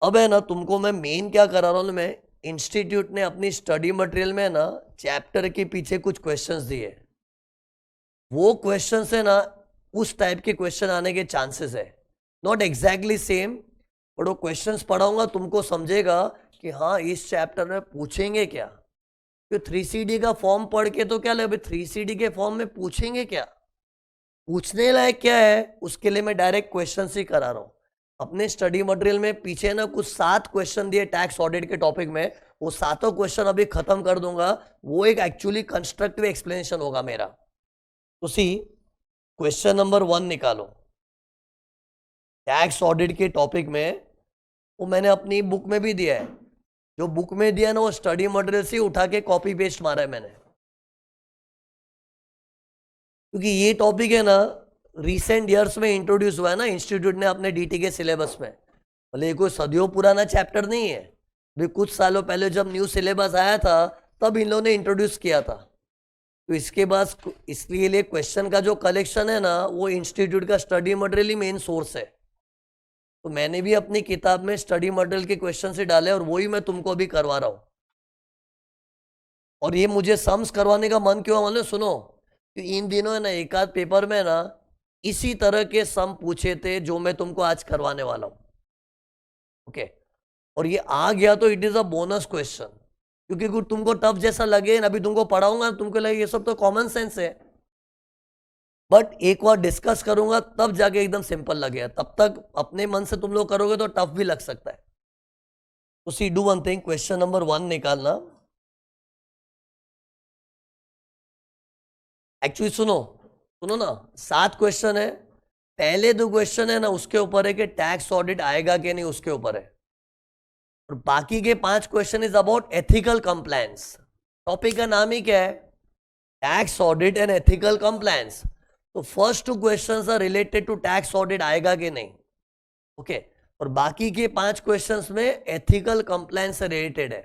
अब है ना, तुमको मैं मेन क्या करा रहा हूँ, मैं इंस्टीट्यूट ने अपनी स्टडी मटेरियल में ना चैप्टर के पीछे कुछ क्वेश्चंस दिए। वो क्वेश्चंस है ना, उस टाइप के क्वेश्चन आने के चांसेस है। नॉट एग्जैक्टली सेम, बट वो क्वेश्चंस पढ़ाऊंगा तुमको समझेगा कि हाँ इस चैप्टर में पूछेंगे क्या। तो 3CD का फॉर्म पढ़ के तो क्या लगे, 3CD के फॉर्म में पूछेंगे क्या, पूछने लायक क्या है, उसके लिए मैं डायरेक्ट क्वेश्चन ही करा रहा हूँ। अपने स्टडी मटेरियल में पीछे ना कुछ 7 क्वेश्चन दिए टैक्स ऑडिट के टॉपिक में, वो सातों क्वेश्चन अभी खत्म कर दूंगा। वो एक एक्चुअली कंस्ट्रक्टिव एक्सप्लेनेशन होगा मेरा। तो सी, क्वेश्चन नंबर 1 निकालो टैक्स ऑडिट के टॉपिक में। वो मैंने अपनी बुक में भी दिया है, जो बुक में दिया ना वो स्टडी मटेरियल से उठा के कॉपी पेस्ट मारा है मैंने, क्योंकि ये टॉपिक है ना रिसेंट ईयर्स में इंट्रोड्यूस हुआ है ना इंस्टीट्यूट ने अपने डीटी के सिलेबस में। भले कोई सदियों पुराना चैप्टर नहीं है, अभी कुछ सालों पहले जब न्यू सिलेबस आया था तब इन लोगों ने इंट्रोड्यूस किया था। तो इसके बाद इसलिए लिए क्वेश्चन का जो कलेक्शन है ना वो इंस्टीट्यूट का स्टडी मटेरियल ही मेन सोर्स है। तो मैंने भी अपनी किताब में स्टडी मटेरियल के क्वेश्चन से डाले और वही मैं तुमको अभी करवा रहा हूँ। और ये मुझे सम्स करवाने का मन क्यों, मतलब सुनो, कि इन दिनों है ना एक आध पेपर में ना इसी तरह के सम पूछे थे जो मैं तुमको आज करवाने वाला हूं। ओके, और ये आ गया तो it is a bonus question, क्योंकि कुछ तुमको टफ जैसा लगे ना, अभी तुमको पढ़ाऊंगा तुमको लगे ये सब तो कॉमन सेंस है, बट एक बार डिस्कस करूंगा तब जाके एकदम सिंपल लगेगा। तब तक अपने मन से तुम लोग करोगे तो टफ भी लग सकता है। तो see do one thing, question number 1 निकालना। एक्चुअली सुनो सुनो ना, 7 क्वेश्चन है। पहले 2 क्वेश्चन है ना उसके ऊपर है कि टैक्स ऑडिट आएगा कि नहीं, उसके ऊपर है। और बाकी के 5 question is about ethical compliance. Topic का नाम ही क्या है, tax audit and ethical compliance. तो first 2 questions are related to tax audit आएगा कि नहीं। ओके, और बाकी के 5 क्वेश्चंस में एथिकल कंप्लायंस से रिलेटेड है।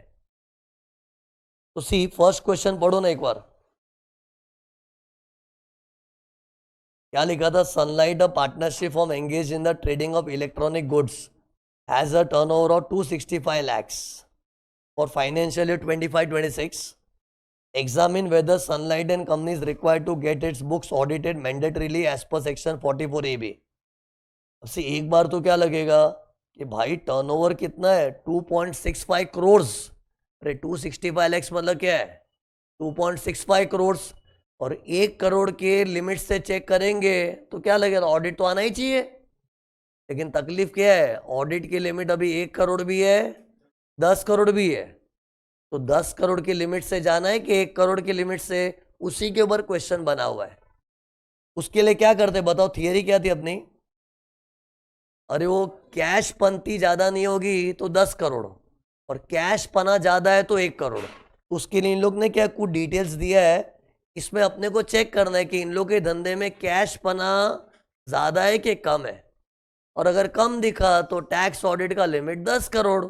तो सी फर्स्ट क्वेश्चन पढ़ो ना एक बार, क्या लिखा था। Sunlight a partnership form engage in the trading of electronic goods has a turnover of 265 lakhs for financial year 25-26. Examine whether Sunlight and Company is required to get its books audited mandatorily as per section 44AB. अब से एक बार तो क्या लगेगा कि भाई turnover कितना है, 2.65 करोड़। अरे 265 lakhs मतलब क्या है, 2.65 करोड़। और 1 करोड़ के लिमिट से चेक करेंगे तो क्या लगेगा, ऑडिट तो आना ही चाहिए। लेकिन तकलीफ क्या है, ऑडिट की लिमिट अभी 1 करोड़ भी है, 10 करोड़ भी है। तो 10 करोड़ की लिमिट से जाना है कि 1 करोड़ की लिमिट से, उसी के ऊपर क्वेश्चन बना हुआ है। उसके लिए क्या करते बताओ, थियरी क्या थी अपनी। अरे वो कैश पंती ज्यादा नहीं होगी तो 10 करोड़, और कैश पना ज्यादा है तो 1 करोड़। उसके लिए इन लोग ने क्या कुछ डिटेल्स दिया है, इसमें अपने को चेक करना है कि इन लोग के धंधे में कैश पना ज्यादा है कि कम है। और अगर कम दिखा तो टैक्स ऑडिट का लिमिट 10 करोड़,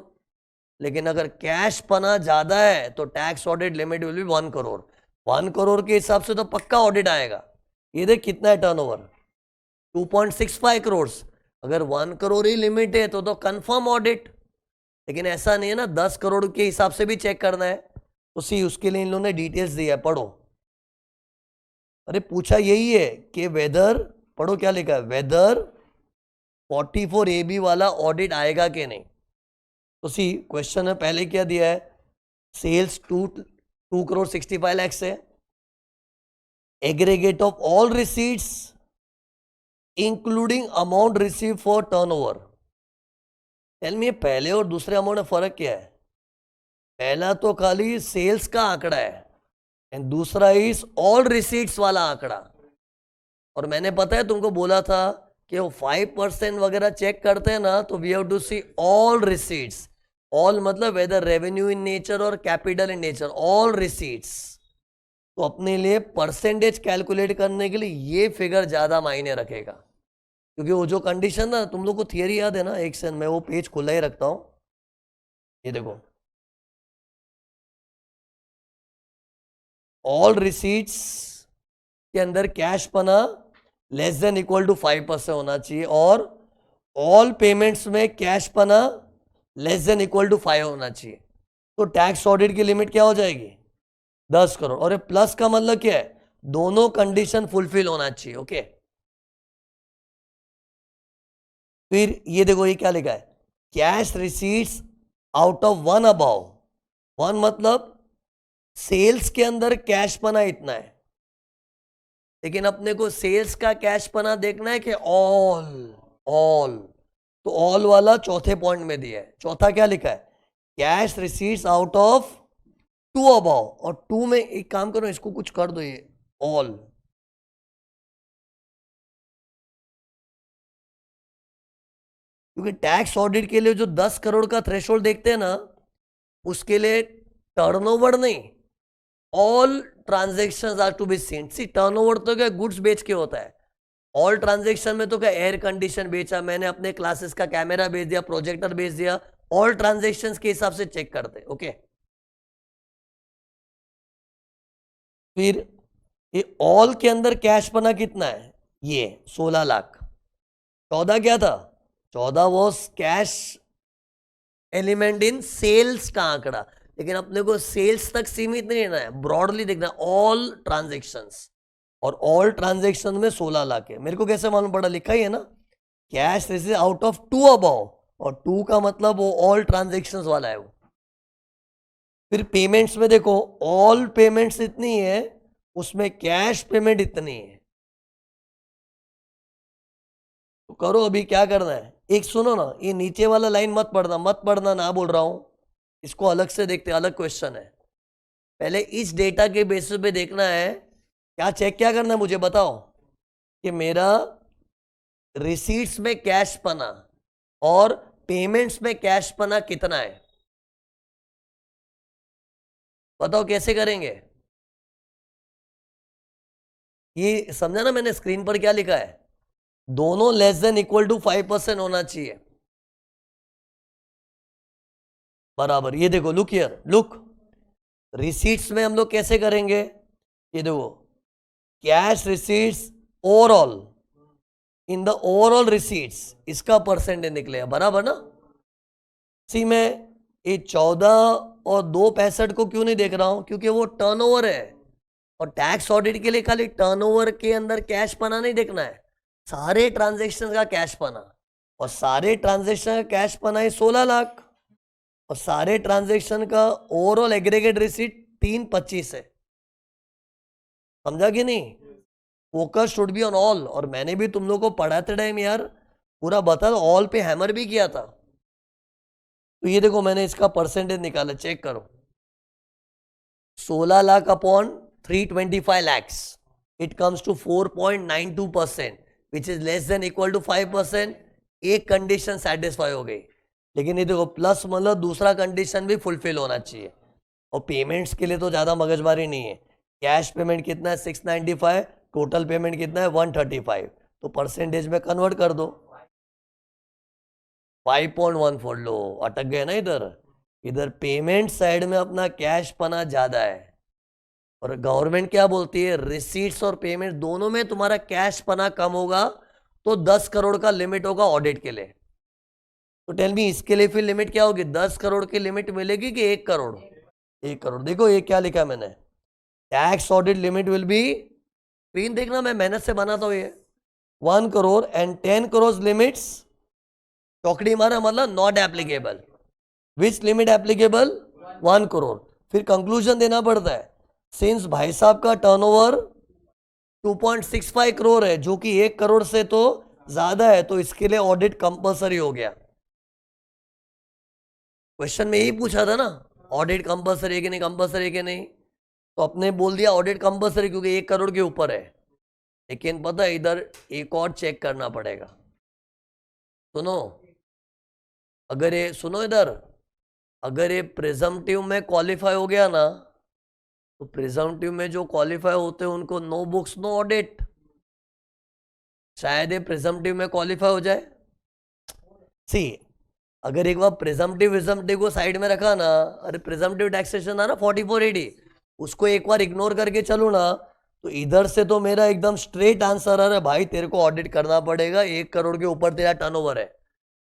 लेकिन अगर कैश पना ज्यादा है तो tax audit limit will be 1 crore. 1 crore के हिसाब से तो पक्का ऑडिट आएगा। ये देख कितना है टर्नओवर, 2.65 करोड़। अगर 1 करोड़ ही लिमिट है तो कंफर्म ऑडिट। लेकिन ऐसा नहीं है ना, 10 करोड़ के हिसाब से भी चेक करना है। तो सी उसके लिए इन लोगों ने डिटेल्स दिया है, पढ़ो। अरे पूछा यही है कि वेदर, पढ़ो क्या लिखा है, वेदर 44AB वाला ऑडिट आएगा कि नहीं। तो सी क्वेश्चन है, पहले क्या दिया है, सेल्स 2 करोड़ 65 lakhs है, aggregate of all receipts including amount receive for turnover. Tell me पहले और दूसरे अमाउंट में फर्क क्या है। पहला तो खाली सेल्स का आंकड़ा है एंड दूसरा इज ऑल रिसीट्स वाला आंकड़ा। और मैंने पता है तुमको बोला था कि वो 5% वगैरह चेक करते हैं ना, तो we have to see all receipts. All मतलब वेदर रेवेन्यू इन नेचर और capital in nature, all receipts. तो अपने लिए परसेंटेज कैलकुलेट करने के लिए ये फिगर ज्यादा मायने रखेगा, क्योंकि वो जो कंडीशन ना, तुम लोग को थियरी याद है ना, एक सेकंड मैं वो पेज खुला ही रखता हूं। ये देखो, ऑल रिसीट्स के अंदर कैश पना लेस देन इक्वल टू 5% होना चाहिए, और ऑल पेमेंट्स में कैश पना लेस देन इक्वल टू 5 होना चाहिए। तो टैक्स ऑडिट की लिमिट क्या हो जाएगी? 10 करोड़। और ये प्लस का मतलब क्या है? दोनों कंडीशन फुलफिल होना चाहिए। ओके, फिर ये देखो ये क्या लिखा है, cash receipts out of one above. One मतलब सेल्स के अंदर कैश पना इतना है, लेकिन अपने को सेल्स का कैश पना देखना है कि ऑल ऑल। तो ऑल वाला चौथे पॉइंट में दिया है। चौथा क्या लिखा है? Cash receipts out of two above. और टू में एक काम करो, इसको कुछ कर दो, ये ऑल। क्योंकि टैक्स ऑडिट के लिए जो 10 करोड़ का थ्रेशोल्ड देखते हैं ना, उसके लिए टर्नओवर नहीं, all transaction are to be seen. See turnover तो क्या गुड्स बेच के होता है, ऑल ट्रांजेक्शन में तो क्या एयर कंडीशन बेचा, मैंने अपने क्लासेस का कैमरा बेच दिया, प्रोजेक्टर बेच दिया, ऑल ट्रांजेक्शंस के हिसाब से चेक करते। ओके, फिर ये ऑल के अंदर कैश पना कितना है? ये 16 लाख। 14 क्या था? 14 was cash element in sales का आंकड़ा, लेकिन अपने को सेल्स तक सीमित नहीं रहना है, ब्रॉडली देखना है ऑल ट्रांजेक्शंस। और ऑल ट्रांजेक्शन में 16 लाख है। मेरे को कैसे मालूम पड़ा? लिखा ही है ना, cash receive out of two above, और टू का मतलब वो ऑल ट्रांजेक्शंस वाला है वो। फिर पेमेंट्स में देखो, ऑल पेमेंट्स इतनी है, उसमें कैश पेमेंट इतनी है। तो करो, अभी क्या करना है, एक सुनो ना, ये नीचे वाला लाइन मत पढ़ना, मत पढ़ना ना बोल रहा हूं, इसको अलग से देखते, अलग क्वेश्चन है। पहले इस डेटा के बेसिस पे देखना है, क्या चेक क्या करना है मुझे बताओ, कि मेरा रिसीट्स में कैश पना और पेमेंट्स में कैश पना कितना है। बताओ कैसे करेंगे? ये समझा ना मैंने स्क्रीन पर क्या लिखा है? दोनों लेस देन इक्वल टू 5% होना चाहिए। बराबर, ये देखो, लुक हियर, लुक, रिसीट्स में हम लोग कैसे करेंगे? ये देखो, cash receipts overall, in the overall receipts, इसका परसेंटेज निकलेगा, बराबर ना। सी मैं ये 14 और 2.65 को क्यों नहीं देख रहा हूं? क्योंकि वो टर्नओवर है, और टैक्स ऑडिट के लिए खाली टर्नओवर के अंदर कैश पना नहीं देखना है, सारे ट्रांजेक्शन का कैश पना। और सारे ट्रांजेक्शन का कैश पना है 16 लाख, और सारे ट्रांजेक्शन का ओवरऑल एग्रीगेट रिसीट 325 है। समझा कि नहीं? Focus should be on all. और मैंने भी तुम लोग को पढ़ाते टाइम यार पूरा बता, ऑल पे हैमर भी किया था। तो ये देखो, मैंने इसका परसेंटेज निकाला, चेक करो, 16 lakh upon 325 lakhs, it comes to 4.92%, which is less than equal to 5%। एक कंडीशन सेटिस्फाई हो गई, लेकिन ये देखो प्लस मतलब दूसरा कंडीशन भी फुलफिल होना चाहिए। और पेमेंट्स के लिए तो ज़्यादा मगजमारी नहीं है। कैश पेमेंट कितना है? 695, टोटल पेमेंट कितना है? 135। तो परसेंटेज में कन्वर्ट कर दो, 5.14। लो, अटक गए ना इधर। इधर पेमेंट साइड में अपना कैश पना ज़्यादा है, और गवर्नमेंट क्या बोलती है, रिसीट्स और पेमेंट दोनों में तुम्हारा कैश पना कम होगा तो 10 करोड़ का लिमिट होगा ऑडिट के लिए। तो टेल मी, इसके लिए फिर लिमिट क्या होगी? 10 करोड़ की लिमिट मिलेगी कि 1 करोड़? 1 करोड़। देखो ये क्या लिखा मैंने, tax audit limit will be, screen देखना, मैं मेहनत से बनाता हूँ ये, 1 करोड़ एंड 10 करोड़ लिमिट्स, चौकड़ी मारा मतलब not applicable. Which limit applicable? 1 crore. फिर कंक्लूजन देना पड़ता है, सिंस भाई साहब का टर्नओवर 2.65 करोड़ है, जो कि 1 करोड़ से तो ज्यादा है, तो इसके लिए ऑडिट कंपलसरी हो गया। क्वेश्चन में यही पूछा था ना, ऑडिट कंपलसरी है कि नहीं, कंपलसरी है कि नहीं, तो अपने बोल दिया ऑडिट कंपलसरी क्योंकि 1 करोड़ के ऊपर है। लेकिन पता है इधर एक और चेक करना पड़ेगा। सुनो, अगर ये सुनो इधर, अगर ये प्रिजम्पटिव में क्वालिफाई हो गया ना, तो प्रिजम्पटिव में जो क्वालिफाई होते हैं उनको नो बुक्स नो ऑडिट। शायद ये प्रिजम्पटिव में क्वालिफाई हो जाए। सी, अगर एक बार प्रिजम्पटिव को साइड में रखा ना, अरे प्रिजम्पटिव टैक्सेशन था ना 4480, उसको एक बार इग्नोर करके चलो ना, तो इधर से तो मेरा एकदम स्ट्रेट आंसर आ रहा है, भाई तेरे को ऑडिट करना पड़ेगा, 1 करोड़ के ऊपर तेरा टर्नओवर है।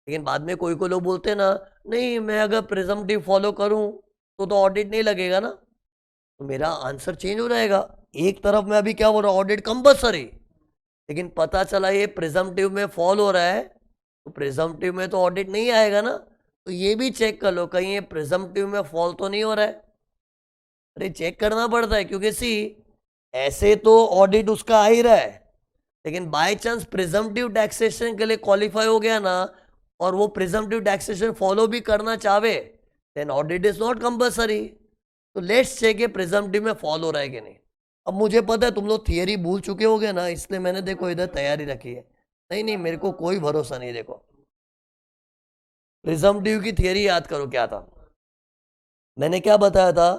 लेकिन बाद में कोई कोई लोग बोलते हैं ना, नहीं मैं अगर प्रिजम्पटिव फॉलो करूं तो ऑडिट नहीं लगेगा ना, तो मेरा आंसर चेंज हो जाएगा। एक तरफ मैं अभी क्या बोल रहा हूँ, ऑडिट कंपलसरी, लेकिन पता चला ये प्रिजम्पटिव में फॉल हो रहा है, तो प्रिजम्पटिव में तो ऑडिट नहीं आएगा ना, तो ये भी चेक कर लो कहीं ये प्रिजम्पटिव में फॉल तो नहीं हो रहा है। अरे चेक करना पड़ता है, क्योंकि सी ऐसे तो ऑडिट उसका आ ही रहा है, लेकिन बाय चांस प्रिजम्पटिव टैक्सेशन के लिए क्वालिफाई हो गया ना, और वो प्रिजम्पटिव टैक्सेशन फॉलो भी करना चाहे, then audit is not compulsory. तो लेट्स चेक ये प्रिजम्पटिव में फॉल हो रहा है कि नहीं। अब मुझे पता है तुम लोग थियरी भूल चुके होगे ना, इसलिए मैंने देखो इधर तैयारी रखी है। नहीं नहीं, मेरे को कोई भरोसा नहीं। देखो प्रिजम्पटिव की थियरी याद करो क्या था, मैंने क्या बताया था,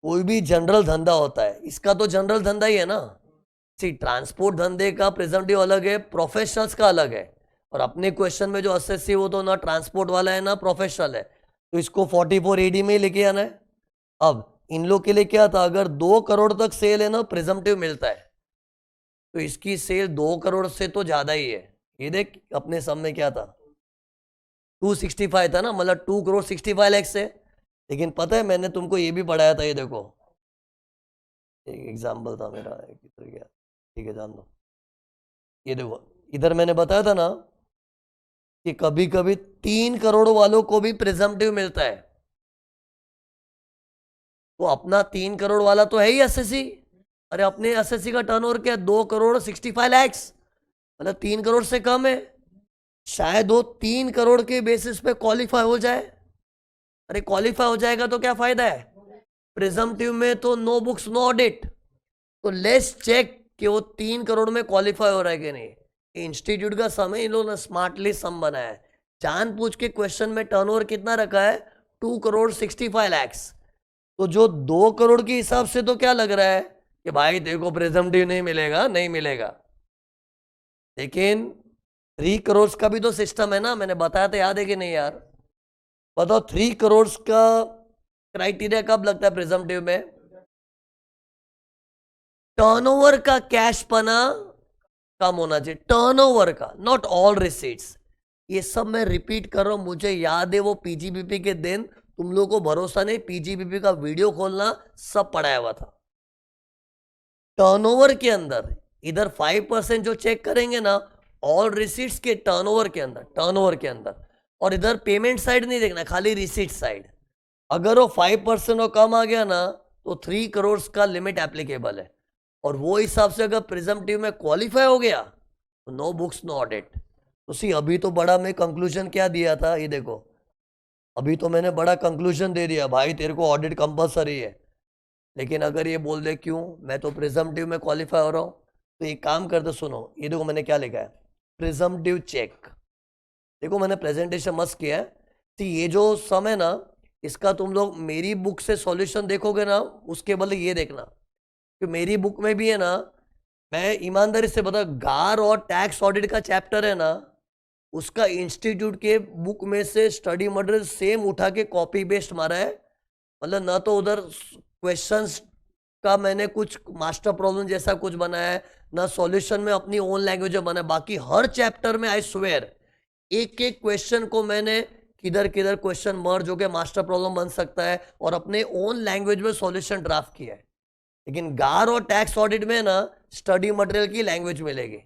कोई भी जनरल धंधा होता है, इसका तो जनरल धंधा ही है ना। सी ट्रांसपोर्ट धंधे का प्रिजम्पटिव अलग है, प्रोफेशनल्स का अलग है, और अपने क्वेश्चन में जो असेसी वो तो ना ट्रांसपोर्ट वाला है ना प्रोफेशनल है, तो इसको 44 AD में ही लेके आना है। अब इन लोग के लिए क्या था, अगर 2 करोड़ तक सेल है ना प्रिजम्पटिव मिलता है, तो इसकी सेल 2 करोड़ से तो ज्यादा ही है। ये देख अपने सामने क्या था, 265 था ना, मतलब 2 करोड़ 65 लाख से। लेकिन पता है मैंने तुमको ये भी पढ़ाया था, ये देखो एक एग्जाम्पल था मेरा, किधर गया, ठीक है जान दो। ये देखो इधर मैंने बताया था ना कि कभी कभी 3 करोड़ वालों को भी प्रिजम्पटिव मिलता है, तो अपना 3 करोड़ वाला तो है ही एसएससी। अरे अपने एसएससी का टर्नओवर क्या है, 2 करोड़ 65 लाख, मतलब 3 करोड़ से कम है। शायद वो 3 करोड़ के बेसिस पे क्वालिफाई हो जाए। अरे क्वालिफाई हो जाएगा तो क्या फायदा है, प्रिजम्पटिव में तो नो बुक्स नो ऑडिट। तो लेट्स चेक कि वो 3 करोड़ में क्वालिफाई हो रहा है कि नहीं। इंस्टीट्यूट का समय इन लोगों ने स्मार्टली सम बनाया है, जान पूछ के क्वेश्चन में टर्नओवर कितना रखा है, 2 करोड़ 65 लाख। तो जो 2 करोड़ के हिसाब से तो क्या लग रहा है कि भाई देखो प्रिजम्पटिव नहीं मिलेगा, नहीं मिलेगा, लेकिन 3 करोड़ का भी तो सिस्टम है ना, मैंने बताया था, याद है कि नहीं यार। बताओ 3 करोड़ का क्राइटेरिया कब लगता है प्रिजम्पटिव में, टर्नओवर का कैश पना कम होना चाहिए, टर्नओवर का, नॉट ऑल रिसीट्स। ये सब मैं रिपीट कर रहा हूं, मुझे याद है वो पीजीबीपी के दिन, तुम लोगों को भरोसा नहीं, पीजीबीपी का वीडियो खोलना, सब पढ़ाया हुआ था। टर्नओवर के अंदर इधर 5% जो चेक करेंगे ना, ऑल रिसीट्स के टर्नओवर के अंदर, टर्नओवर के अंदर, और इधर पेमेंट साइड नहीं देखना, खाली रिसीट साइड। अगर वो 5% और कम आ गया ना, तो 3 करोड़ का लिमिट एप्लीकेबल है, और वो हिसाब से अगर प्रिजम्पटिव में क्वालिफाई हो गया तो नो बुक्स नो ऑडिट। तो सी अभी तो बड़ा मैं कंक्लूजन क्या दिया था, ये देखो अभी तो मैंने बड़ा कंक्लूजन दे दिया, भाई तेरे को ऑडिट कंपलसरी है। लेकिन अगर ये बोल दे क्यों, मैं तो प्रिजम्पटिव में क्वालिफाई हो रहा हूँ, तो एक काम करते सुनो, ये देखो मैंने क्या लिखा है, प्रिजम्पटिव चेक। देखो मैंने प्रेजेंटेशन मस्त किया है, तो ये जो सम है ना, इसका तुम लोग मेरी बुक से सॉल्यूशन देखोगे ना, उसके बदले ये देखना कि मेरी बुक में भी है ना, मैं ईमानदारी से बता, गार और टैक्स ऑडिट का चैप्टर है ना, उसका इंस्टीट्यूट के बुक में से स्टडी मटेरियल सेम उठा के कॉपी पेस्ट मारा है। मतलब ना तो उधर क्वेश्चंस का मैंने कुछ मास्टर प्रॉब्लम जैसा कुछ बनाया है, ना सॉल्यूशन में अपनी ओन लैंग्वेज में बनाया, बाकी हर चैप्टर में आई स्वेयर एक एक क्वेश्चन को मैंने किधर किधर क्वेश्चन मर्ज हो के मास्टर प्रॉब्लम बन सकता है, और अपने ओन लैंग्वेज में सॉल्यूशन ड्राफ्ट किया है। लेकिन गार और टैक्स ऑडिट में ना स्टडी मटेरियल की लैंग्वेज मिलेगी।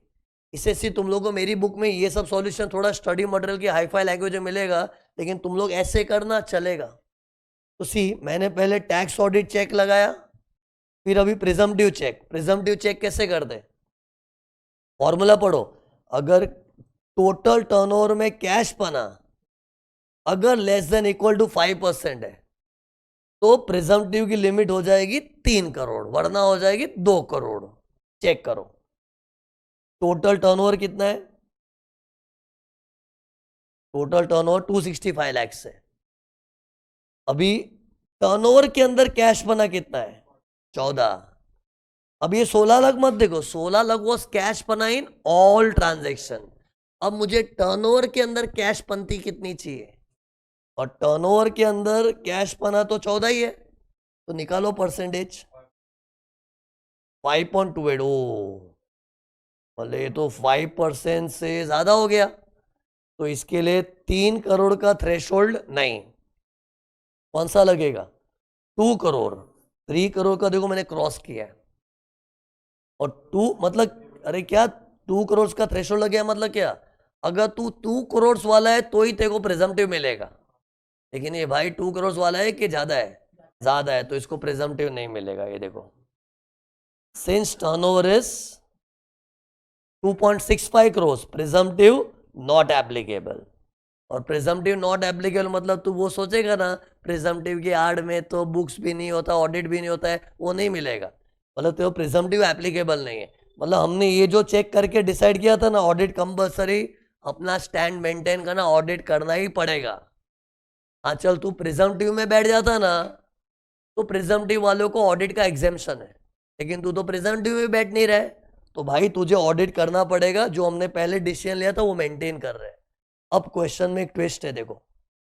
इसे सी तुम लोगों को मेरी बुक में ये सब सॉल्यूशन थोड़ा स्टडी मटेरियल की हाईफाई लैंग्वेज में मिलेगा, लेकिन तुम लोग ऐसे करना चलेगा। तो सी मैंने पहले टैक्स ऑडिट चेक लगाया, फिर अभी प्रिजम्पटिव चेक। प्रिजम्पटिव चेक कैसे करते, फॉर्मूला पढ़ो, अगर टोटल टर्नओवर में कैश पना अगर लेस देन इक्वल टू 5% है, तो प्रिजम्पटिव की लिमिट हो जाएगी 3 करोड़, वरना हो जाएगी 2 करोड़। चेक करो टोटल टर्नओवर कितना है, टोटल टर्नओवर 265 लाख से। अभी टर्नओवर के अंदर कैश बना कितना है, 14। अब ये 16 लाख मत देखो, 16 लाख वॉज कैश बना इन ऑल ट्रांजेक्शन। अब मुझे टर्नओवर के अंदर कैश पंती कितनी चाहिए, और टर्नओवर के अंदर कैश पना तो 14 ही है, तो निकालो परसेंटेज 5.28। ओ मतलब ये तो 5% से ज्यादा हो गया। तो इसके लिए 3 करोड़ का थ्रेशोल्ड नहीं, कौन सा लगेगा? 2 करोड़। 3 करोड़ का देखो मैंने क्रॉस किया है, और 2 मतलब अरे क्या 2 करोड़ का थ्रेशोल्ड लग गया, मतलब क्या? अगर तू 2 करोड़ वाला है तो ही तेरे को प्रिजम्पटिव मिलेगा, लेकिन ये भाई 2 करोड़ वाला है कि ज्यादा है? ज्यादा है, तो इसको प्रिजम्पटिव नहीं मिलेगा। ये देखो, since turnover is 2.65 crore, presumptive not applicable. और प्रिजम्पटिव नॉट एप्लीकेबल मतलब तू वो सोचेगा ना, प्रिजम्पटिव की आड़ में तो बुक्स भी नहीं होता, ऑडिट भी नहीं होता है, वो नहीं मिलेगा। मतलब तो प्रिजम्पटिव एप्लीकेबल नहीं है। मतलब हमने ये जो चेक करके डिसाइड किया था ना, ऑडिट कंपलसरी, अपना स्टैंड मेंटेन करना, ऑडिट करना ही पड़ेगा। हाँ चल, तू प्रिजम्पटिव में बैठ जाता ना तो प्रिजम्पटिव वालों को ऑडिट का एग्जेम्पशन है, लेकिन तू तो प्रिजम्पटिव में बैठ नहीं रहा है, तो भाई तुझे ऑडिट करना पड़ेगा। जो हमने पहले डिसीजन लिया था वो मेंटेन कर रहे हैं। अब क्वेश्चन में एक ट्विस्ट है, देखो।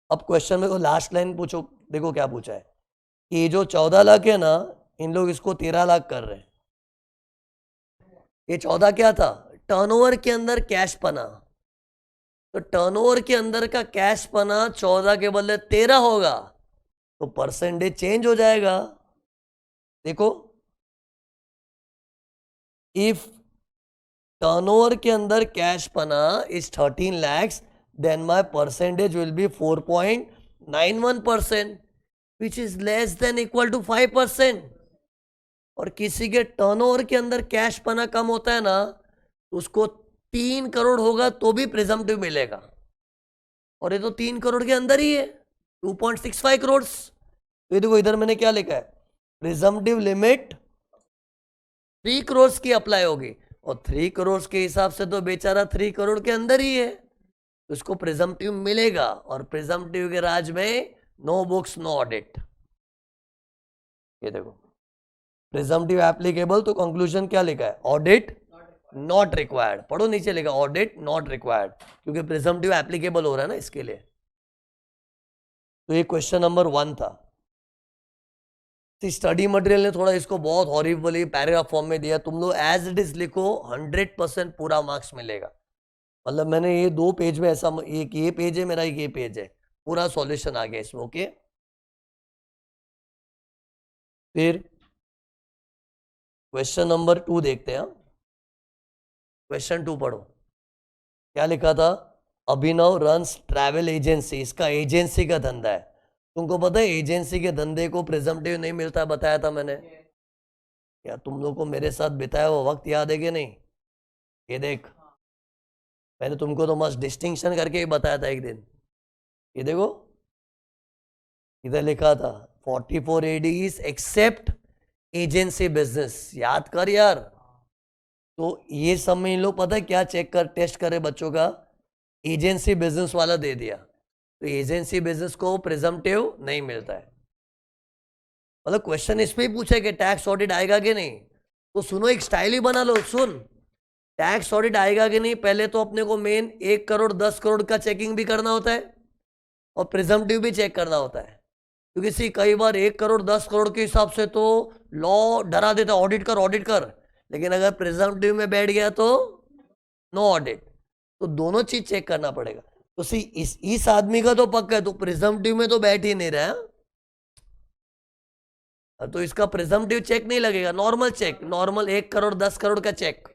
अब क्वेश्चन में लास्ट लाइन पूछो, देखो क्या पूछा है कि ये जो 14 लाख है ना, इन लोग इसको 13 लाख कर रहे हैं। ये 14 क्या था? टर्नओवर के अंदर कैश पना। तो टर्नओवर के अंदर का कैश पना 14 के बदले 13 होगा, तो परसेंटेज चेंज हो जाएगा। देखो, इफ टर्नओवर के अंदर कैश पना is 13 lakhs, then my percentage will be 4.91%, which is less than equal to 5%. और किसी के टर्नओवर के अंदर कैश पना कम होता है ना, उसको 3 करोड़ होगा तो भी प्रिजम्पटिव मिलेगा, और ये तो 3 करोड़ के अंदर ही है, 2.65 करोड़। ये देखो इधर मैंने क्या लिखा है, प्रिजम्पटिव लिमिट 3 करोड़ की अप्लाई होगी, और 3 करोड़ के हिसाब से तो बेचारा 3 करोड़ के अंदर ही है, तो उसको प्रिजम्पटिव मिलेगा। और प्रिजम्पटिव के राज में नो बुक्स नो ऑडिट। ये देखो, प्रिजम्पटिव एप्लीकेबल, तो कंक्लूजन क्या लिखा है? Audit not required. पढ़ो नीचे लिखा ऑडिट नॉट रिक्वायर्ड, क्योंकि प्रिजम्पटिव एप्लीकेबल हो रहा है ना इसके लिए। तो ये क्वेश्चन नंबर 1 था। स्टडी मटेरियल ने थोड़ा इसको बहुत हॉरिबली पैराग्राफ फॉर्म में दिया, तुम लोग एज इट इज लिखो, 100% पूरा मार्क्स मिलेगा। मतलब मैंने ये 2 पेज में ऐसा, एक ये पेज है मेरा, एक ये पेज है, पूरा सॉल्यूशन आ गया इसमें। ओके, फिर क्वेश्चन नंबर 2 देखते हैं। क्वेश्चन 2 पढ़ो, क्या लिखा था? अभिनव रन्स ट्रैवल एजेंसी, इसका एजेंसी का धंधा है। तुमको पता है एजेंसी के धंधे को प्रिजम्पटिव नहीं मिलता, बताया था मैंने। क्या तुम लोग को मेरे साथ बिताया हुआ वक्त याद है कि नहीं? ये देख, मैंने तुमको तो मस्त डिस्टिंक्शन करके ही बताया था एक दिन। ये देखो, इधर लिखा था 44 ADs एक्सेप्ट एजेंसी बिजनेस। याद कर यार। तो ये सब में इन लोग पता है क्या चेक कर, टेस्ट करे बच्चों का? एजेंसी बिजनेस वाला दे दिया, तो एजेंसी बिजनेस को प्रिजम्पटिव नहीं मिलता है। मतलब क्वेश्चन इसमें ही पूछे कि टैक्स ऑडिट आएगा कि नहीं, तो सुनो, एक स्टाइल ही बना लो। सुन, टैक्स ऑडिट आएगा कि नहीं, पहले तो अपने को मेन 1 करोड़ 10 करोड़ का चेकिंग भी करना होता है, और प्रिजम्पटिव भी चेक करना होता है। क्योंकि सी कई बार 1 करोड़ 10 करोड़ के हिसाब से तो लॉ डरा देता है, ऑडिट कर ऑडिट कर, लेकिन अगर प्रिजम्पटिव में बैठ गया तो नो ऑडिट। तो दोनों चीज चेक करना पड़ेगा। तो सी इस आदमी का तो पक्का है, तो प्रिजम्पटिव में तो बैठ ही नहीं रहा, तो इसका प्रिजम्पटिव चेक नहीं लगेगा, normal check, normal 1 crore 10 crore का चेक।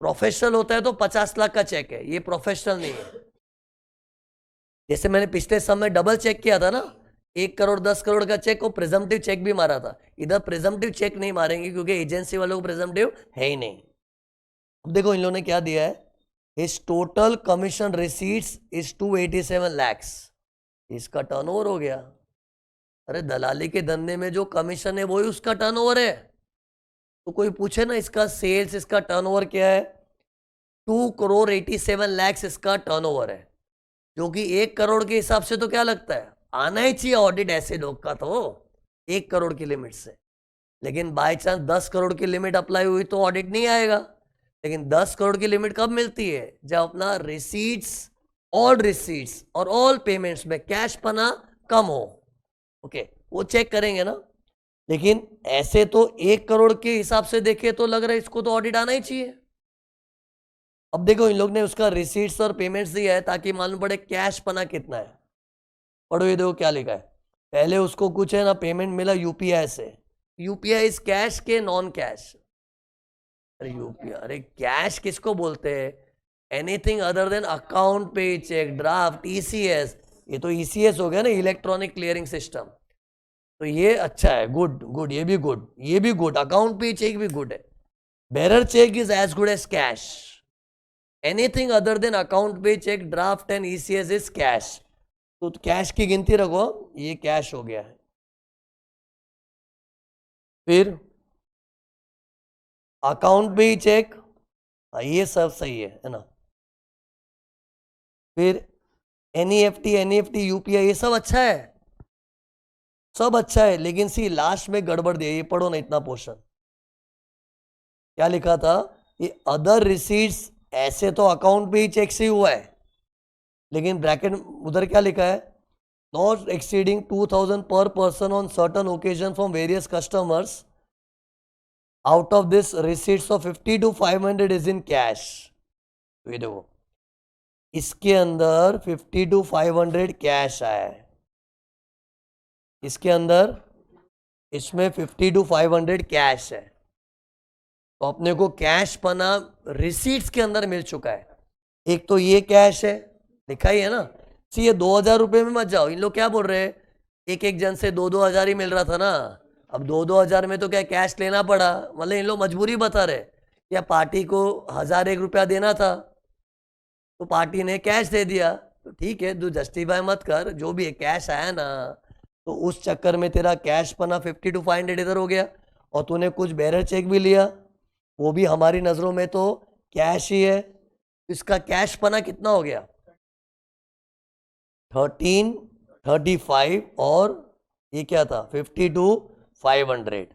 प्रोफेशनल होता है तो 50 लाख का चेक है, ये प्रोफेशनल नहीं है। जैसे मैंने पिछले समय डबल चेक किया था ना, 1 करोड़ 10 करोड़ का चेक को प्रिजम्पटिव चेक भी मारा था। इधर प्रिजम्पटिव चेक नहीं मारेंगे क्योंकि एजेंसी वालों को प्रिजम्पटिव है ही नहीं। अब देखो इन लोगों ने क्या दिया है, his total commission receipts is 287 lakhs। इसका टर्नओवर हो गया। अरे दलाली के धंधे में जो कमीशन है वही उसका टर्नओवर है। तो कोई पूछे ना इसका सेल्स, इसका टर्नओवर क्या है, 2 करोड़ 87 lakhs इसका टर्नओवर है, जो कि 1 करोड़ के हिसाब से तो क्या लगता है, आना ही चाहिए ऑडिट ऐसे लोग का तो 1 करोड़ की लिमिट से। लेकिन बाय चांस 10 करोड़ की लिमिट अप्लाई हुई तो ऑडिट नहीं आएगा। लेकिन 10 करोड़ की लिमिट कब मिलती है, जब अपना रिसीट्स, ऑल रिसीट्स और ऑल पेमेंट्स में कैश पना कम हो। ओके, वो चेक करेंगे ना। लेकिन ऐसे तो 1 करोड़ के हिसाब से देखे तो लग रहा है इसको तो ऑडिट आना ही चाहिए। अब देखो इन लोग ने उसका रिसीट्स और पेमेंट्स दिया है ताकि मालूम पड़े कैश पना कितना है। पढ़ो ये देखो क्या लिखा है। पहले उसको कुछ है ना पेमेंट मिला यूपीआई से। यूपीआई इज कैश के नॉन कैश? अरे यूपीआई, अरे कैश किसको बोलते हैं? Anything other than account pay cheque, draft, ECS. ये तो ईसीएस हो गया ना, इलेक्ट्रॉनिक क्लियरिंग सिस्टम। तो ये अच्छा है, गुड गुड, ये भी गुड, ये भी गुड। अकाउंट पे चेक भी गुड है। Bearer cheque is as good as cash. Anything other than account pay cheque, draft and ECS is cash. तो कैश की गिनती रखो, ये कैश हो गया है। फिर अकाउंट पे चेक, ये सब सही है ना। फिर एनईएफटी, यूपीआई, ये सब अच्छा है, सब अच्छा है। लेकिन सी लास्ट में गड़बड़ दिया, ये पढ़ो ना इतना पोर्शन। क्या लिखा था? ये अदर रिसीट्स, ऐसे तो अकाउंट पे ही चेक से हुआ है, लेकिन ब्रैकेट उधर क्या लिखा है? नॉट एक्सीडिंग 2000 पर person on certain occasion from various customers. Out of this receipts of 50 to 500 is in cash. ये देखो इसके अंदर 50 to 500 कैश आया है, इसके अंदर, इसमें 50 to 500 कैश है। तो अपने को कैश पना रिसीट्स के अंदर मिल चुका है। एक तो ये कैश है, लिखा ही है ना। सी ये 2000 रुपये में मत जाओ, इन लोग क्या बोल रहे हैं, एक एक जन से 2-2 हजार ही मिल रहा था ना। अब 2-2 हजार में तो क्या कैश लेना पड़ा, मतलब इन लोग मजबूरी बता रहे या पार्टी को 1001 रुपया देना था तो पार्टी ने कैश दे दिया। तो ठीक है, तू जस्टिफाई मत कर, जो भी है कैश आया ना, तो उस चक्कर में तेरा कैश पना 50 to 500 इधर हो गया। और तूने कुछ बेरर चेक भी लिया, वो भी हमारी नजरों में तो कैश ही है। इसका कैश पना कितना हो गया? 1335, और ये क्या था? 50 to 500।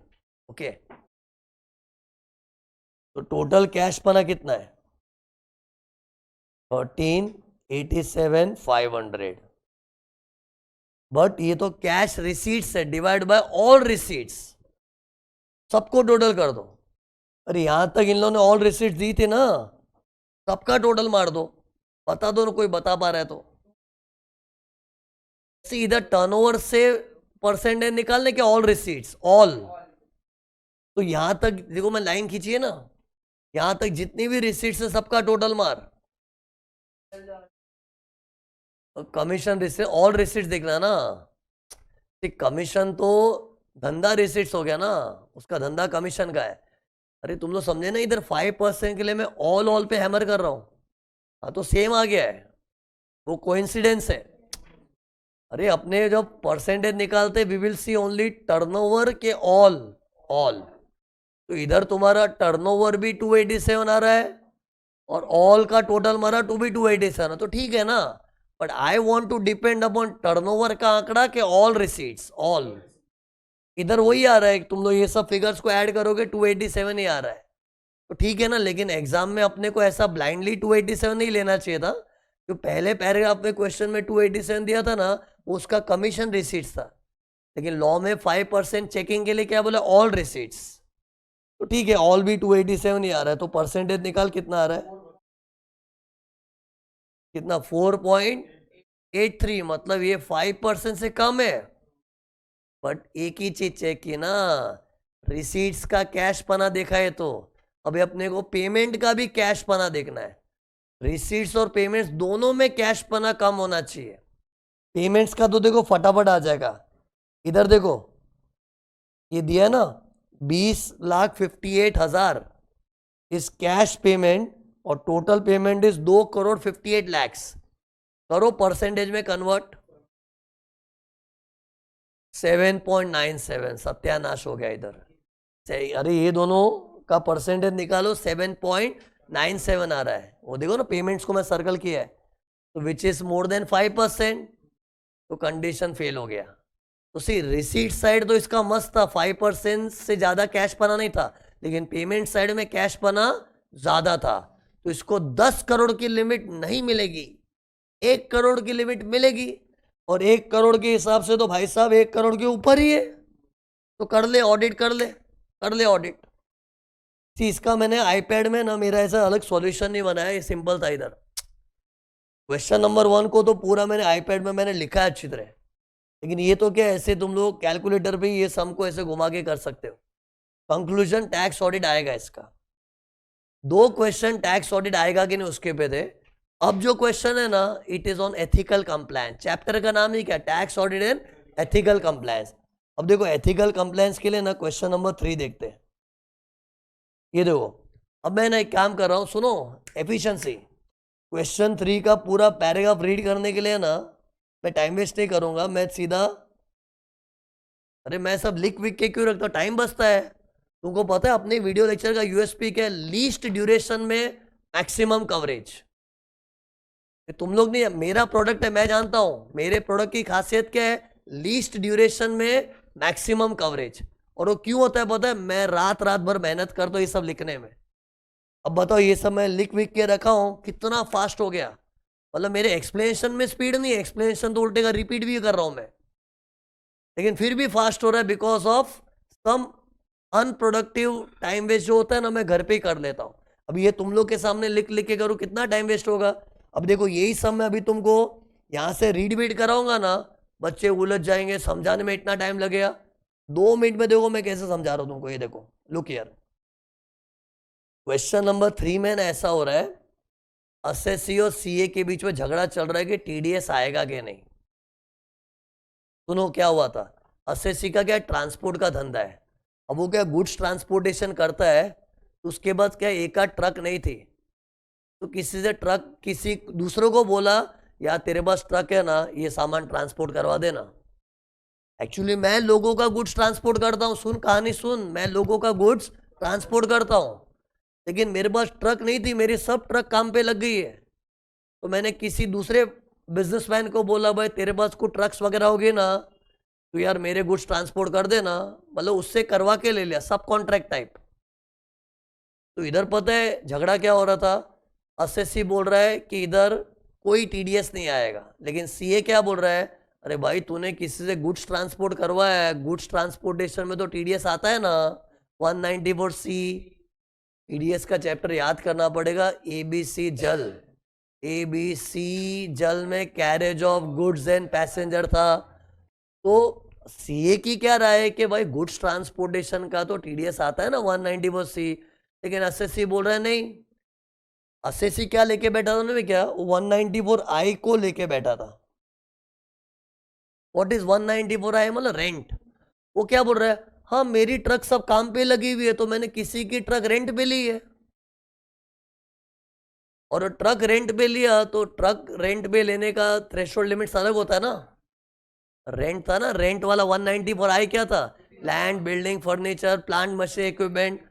ओके, तो टोटल कैश पना कितना है? 1387,500। बट ये तो कैश रिसीट्स है, डिवाइड बाय ऑल रिसीट्स, सबको टोटल कर दो। अरे यहां तक इन लोगों ने ऑल रिसीट्स दी थी ना, सबका टोटल मार दो, बता दो ना, कोई बता पा रहा है तो। इधर टर्नओवर से परसेंटेज निकालने के, ऑल रिसीट्स, ऑल। तो यहां तक देखो, मैं लाइन खींची है ना, यहां तक जितनी भी रिसीट्स है सबका टोटल मार। कमीशन रिसीट, ऑल रिसीट्स देखना ना। कमीशन तो धंधा रिसीट्स हो गया ना, उसका धंधा कमीशन का है। अरे तुम लोग समझे ना, इधर 5% के लिए मैं ऑल पे हैमर कर रहा हूं। हाँ तो सेम आ गया है, वो कोइंसिडेंस है। अरे अपने जब परसेंटेज निकालते we will see only turnover के ऑल। तो इधर तुम्हारा टर्नओवर भी 287 आ रहा है और ऑल का टोटल मारा 287, तो ठीक है ना। But I want to depend upon turnover का आंकड़ा के ऑल रिसीट्स, ऑल। इधर वही आ रहा है, तुम लोग ये सब फिगर्स को ऐड करोगे 287 ही आ रहा है, तो ठीक है ना। लेकिन एग्जाम में अपने को ऐसा ब्लाइंडली 287 नहीं लेना चाहिए था। जो पहले पैराग्राफ में क्वेश्चन में 287 दिया था ना, वो उसका कमीशन रिसीट्स था। लेकिन लॉ में 5% चेकिंग के लिए क्या बोला? All receipts. तो ठीक है, ऑल भी 287 ही आ रहा है, तो परसेंटेज निकाल कितना आ रहा है? कितना? 4.83, मतलब ये 5% से कम है। बट एक ही चीज चेक की ना, रिसीट्स का कैश पना देखा है, तो अभी अपने को पेमेंट का भी कैश पना देखना है। रिसीट्स और पेमेंट्स दोनों में कैश पना कम होना चाहिए। पेमेंट्स का तो देखो फटाफट आ जाएगा। इधर देखो ये दिया है ना, 20,58,000 इस कैश पेमेंट, और टोटल पेमेंट इज 2,58,00,000। करो परसेंटेज में कन्वर्ट, 7.97, सत्यानाश हो गया इधर। अरे ये दोनों का परसेंटेज निकालो, 7.97 आ रहा है। वो देखो ना, पेमेंट्स को मैं सर्कल किया है, तो विच इज मोर देन 5%, तो कंडीशन फेल हो गया। तो सी रिसीट साइड तो इसका मस्त था, 5% से ज्यादा कैश पना नहीं था, लेकिन पेमेंट साइड में कैश पना ज्यादा था। तो इसको 10 करोड़ की लिमिट नहीं मिलेगी, 1 करोड़ की लिमिट मिलेगी। और 1 करोड़ के हिसाब से तो भाई साहब 1 करोड़ के ऊपर ही है। तो कर ले ऑडिट, कर ले ऑडिट। इसका मैंने आईपैड में ना मेरा ऐसा अलग सॉल्यूशन नहीं बनाया, ये सिंपल था इधर। क्वेश्चन नंबर 1 को तो पूरा मैंने आईपैड में मैंने लिखा है अच्छी तरह, लेकिन ये तो क्या ऐसे तुम लोग कैलकुलेटर पे ये सम को ऐसे घुमा के कर सकते हो। कंक्लूजन टैक्स ऑडिट आएगा इसका। 2 क्वेश्चन टैक्स ऑडिट आएगा कि नहीं उसके पे थे। अब जो क्वेश्चन है ना, it is on ethical compliance. Chapter का नाम ही क्या, tax audit and ethical compliance. अब देखो एथिकल कंप्लायंस के लिए ना क्वेश्चन नंबर 3 देखते हैं। ये देखो, अब मैं ना एक काम कर रहा हूं, सुनो, एफिशिएंसी। क्वेश्चन 3 का पूरा पैराग्राफ रीड करने के लिए ना मैं टाइम वेस्ट नहीं करूंगा, मैं सीधा, अरे मैं सब लिख विक के क्यों रखता हूँ, टाइम बचता है। तुमको पता है अपने वीडियो लेक्चर का यूएसपी क्या है, लीस्ट ड्यूरेशन में मैक्सिमम कवरेज। तुम लोग नहीं, मेरा प्रोडक्ट है, मैं जानता हूं मेरे प्रोडक्ट की खासियत क्या है, लीस्ट ड्यूरेशन में मैक्सिमम कवरेज। और वो क्यों होता है पता है, मैं रात रात भर मेहनत करता हूँ ये सब लिखने में। अब बताओ ये सब मैं लिख विक के रखा हूं, कितना फास्ट हो गया। मतलब मेरे एक्सप्लेनेशन में स्पीड नहीं है, एक्सप्लेनेशन तो उल्टे का रिपीट भी कर रहा हूं मैं, लेकिन फिर भी फास्ट हो रहा है because of some unproductive time waste जो होता है ना, मैं घर पे ही कर लेता हूँ। अब ये तुम लोग के सामने लिख लिख के करूँ, कितना टाइम वेस्ट होगा। अब देखो यही सब मैं अभी तुमको यहाँ से रीड वीड कराऊंगा ना, बच्चे उलझ जाएंगे, समझाने में इतना टाइम लगेगा। 2 मिनट में देखो मैं कैसे समझा रहा हूँ तुमको। ये देखो, लुक हियर, क्वेश्चन नंबर 3 में ना ऐसा हो रहा है, एसएससी और सीए के बीच में झगड़ा चल रहा है कि टीडीएस आएगा कि नहीं। सुनो क्या हुआ था, एसएससी का क्या ट्रांसपोर्ट का धंधा है। अब वो क्या गुड्स ट्रांसपोर्टेशन करता है, तो उसके बाद क्या एक आध ट्रक नहीं थी, तो किसी से ट्रक, किसी दूसरों को बोला यार तेरे पास ट्रक है ना, ये सामान ट्रांसपोर्ट करवा देना। एक्चुअली मैं लोगों का गुड्स ट्रांसपोर्ट करता हूँ, सुन कहानी सुन, मैं लोगों का गुड्स ट्रांसपोर्ट करता हूँ, लेकिन मेरे पास ट्रक नहीं थी, मेरी सब ट्रक काम पे लग गई है। तो मैंने किसी दूसरे बिजनेसमैन को बोला भाई तेरे पास कुछ ट्रक्स वगैरह होगी ना, तो यार मेरे गुड्स ट्रांसपोर्ट कर देना, मतलब उससे करवा के ले लिया, सब कॉन्ट्रैक्ट टाइप। तो इधर पता है झगड़ा क्या हो रहा था, एसएससी बोल रहा है कि इधर कोई टीडीएस नहीं आएगा, लेकिन सीए क्या बोल रहा है, अरे भाई तूने किसी से गुड्स ट्रांसपोर्ट करवाया है, गुड्स ट्रांसपोर्टेशन में तो टीडीएस आता है ना, 194C। टीडीएस का चैप्टर याद करना पड़ेगा, एबीसी जल। एबीसी जल में carriage of goods and passenger था। तो सीए की क्या राय है कि भाई गुड्स ट्रांसपोर्टेशन का तो टीडीएस आता है ना 194C, लेकिन एसएससी बोल रहा है नहीं। एसएससी क्या लेके बैठा था उन्होंने, क्या 194I को लेके बैठा था। व्हाट इज 194I, मतलब रेंट। वो क्या बोल रहा है, हाँ मेरी ट्रक सब काम पे लगी हुई है, तो मैंने किसी की ट्रक रेंट पे ली है। और ट्रक रेंट पे लिया तो ट्रक रेंट पे लेने का थ्रेशोल्ड लिमिट अलग होता है ना। रेंट था ना, रेंट वाला 194I क्या था, land, building, furniture, plant, machine, equipment.